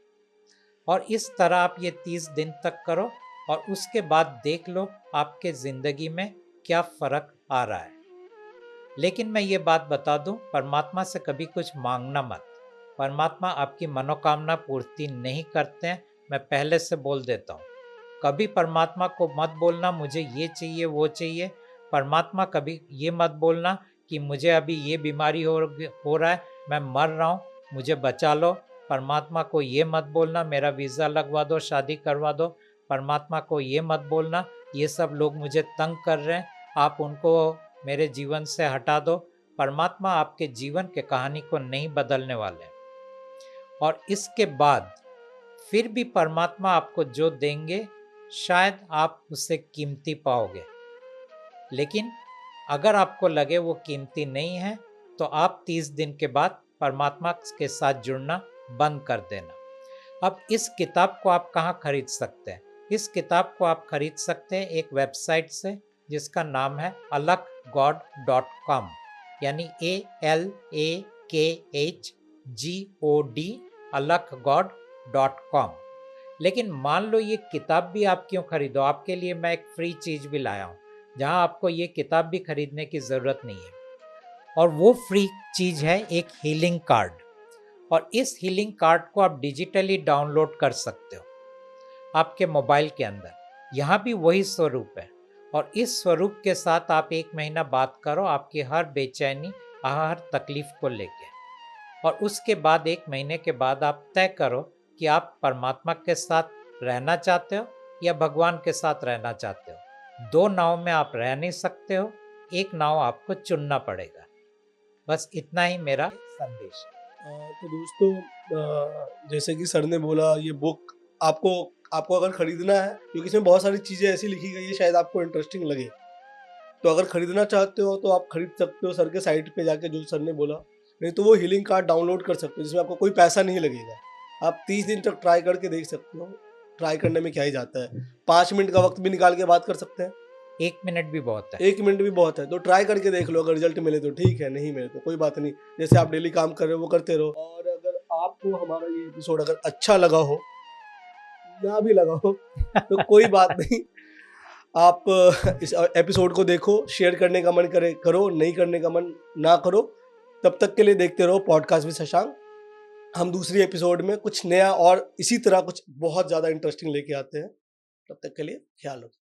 और इस तरह आप ये 30 दिन तक करो, और उसके बाद देख लो आपके ज़िंदगी में क्या फ़र्क आ रहा है। लेकिन मैं ये बात बता दूं, परमात्मा से कभी कुछ मांगना मत। परमात्मा आपकी मनोकामना पूर्ति नहीं करते हैं, मैं पहले से बोल देता हूँ। कभी परमात्मा को मत बोलना मुझे ये चाहिए वो चाहिए। परमात्मा कभी ये मत बोलना कि मुझे अभी ये बीमारी हो रहा है, मैं मर रहा हूँ, मुझे बचा लो। परमात्मा को ये मत बोलना मेरा वीज़ा लगवा दो, शादी करवा दो। परमात्मा को ये मत बोलना ये सब लोग मुझे तंग कर रहे हैं, आप उनको मेरे जीवन से हटा दो। परमात्मा आपके जीवन के कहानी को नहीं बदलने वाले। और इसके बाद फिर भी परमात्मा आपको जो देंगे शायद आप उससे कीमती पाओगे, लेकिन अगर आपको लगे वो कीमती नहीं है तो आप 30 दिन के बाद परमात्मा के साथ जुड़ना बंद कर देना। अब इस किताब को आप कहाँ खरीद सकते हैं? इस किताब को आप खरीद सकते हैं एक वेबसाइट से जिसका नाम है alakgod.com, यानी ALAKHGOD, alakgod.com। लेकिन मान लो ये किताब भी आप क्यों खरीदो, आपके लिए मैं एक फ्री चीज़ भी लाया हूँ जहाँ आपको ये किताब भी खरीदने की ज़रूरत नहीं है। और वो फ्री चीज़ है एक हीलिंग कार्ड, और इस हीलिंग कार्ड को आप डिजिटली डाउनलोड कर सकते हो आपके मोबाइल के अंदर। यहाँ भी वही स्वरूप है, और इस स्वरूप के साथ आप 1 महीना बात करो आपकी हर बेचैनी, हर तकलीफ को लेके। और उसके बाद 1 महीने के बाद आप तय करो कि आप परमात्मा के साथ रहना चाहते हो या भगवान के साथ रहना चाहते हो। 2 नाव में आप रह नहीं सकते हो, एक नाव आपको चुनना पड़ेगा। बस इतना ही मेरा संदेश है। तो दोस्तों, जैसे कि सर ने बोला, ये बुक आपको आपको अगर खरीदना है, क्योंकि इसमें बहुत सारी चीज़ें ऐसी लिखी गई है शायद आपको इंटरेस्टिंग लगे, तो अगर खरीदना चाहते हो तो आप खरीद सकते हो सर के साइट पे जाके, जो सर ने बोला। नहीं तो वो हीलिंग कार्ड डाउनलोड कर सकते हो जिसमें आपको कोई पैसा नहीं लगेगा। आप 30 दिन तक ट्राई करके देख सकते हो। ट्राई करने में क्या ही जाता है, 5 मिनट का वक्त भी निकाल के बात कर सकते हैं। 1 मिनट भी बहुत है। 1 मिनट भी बहुत है, तो ट्राई करके देख लो, अगर रिजल्ट मिले तो ठीक है, नहीं मिले तो कोई बात नहीं, जैसे आप डेली काम कर रहे हो वो करते रहो। और अगर आपको हमारा ये एपिसोड अगर अच्छा लगा हो, ना भी लगा हो तो कोई बात नहीं, आप इस एपिसोड को देखो, शेयर करने का मन करे करो, नहीं करने का मन ना करो। तब तक के लिए देखते रहो पॉडकास्ट विद शशांक। हम दूसरी एपिसोड में कुछ नया और इसी तरह कुछ बहुत ज़्यादा इंटरेस्टिंग लेके आते हैं। तब तक के लिए ख्याल रखो।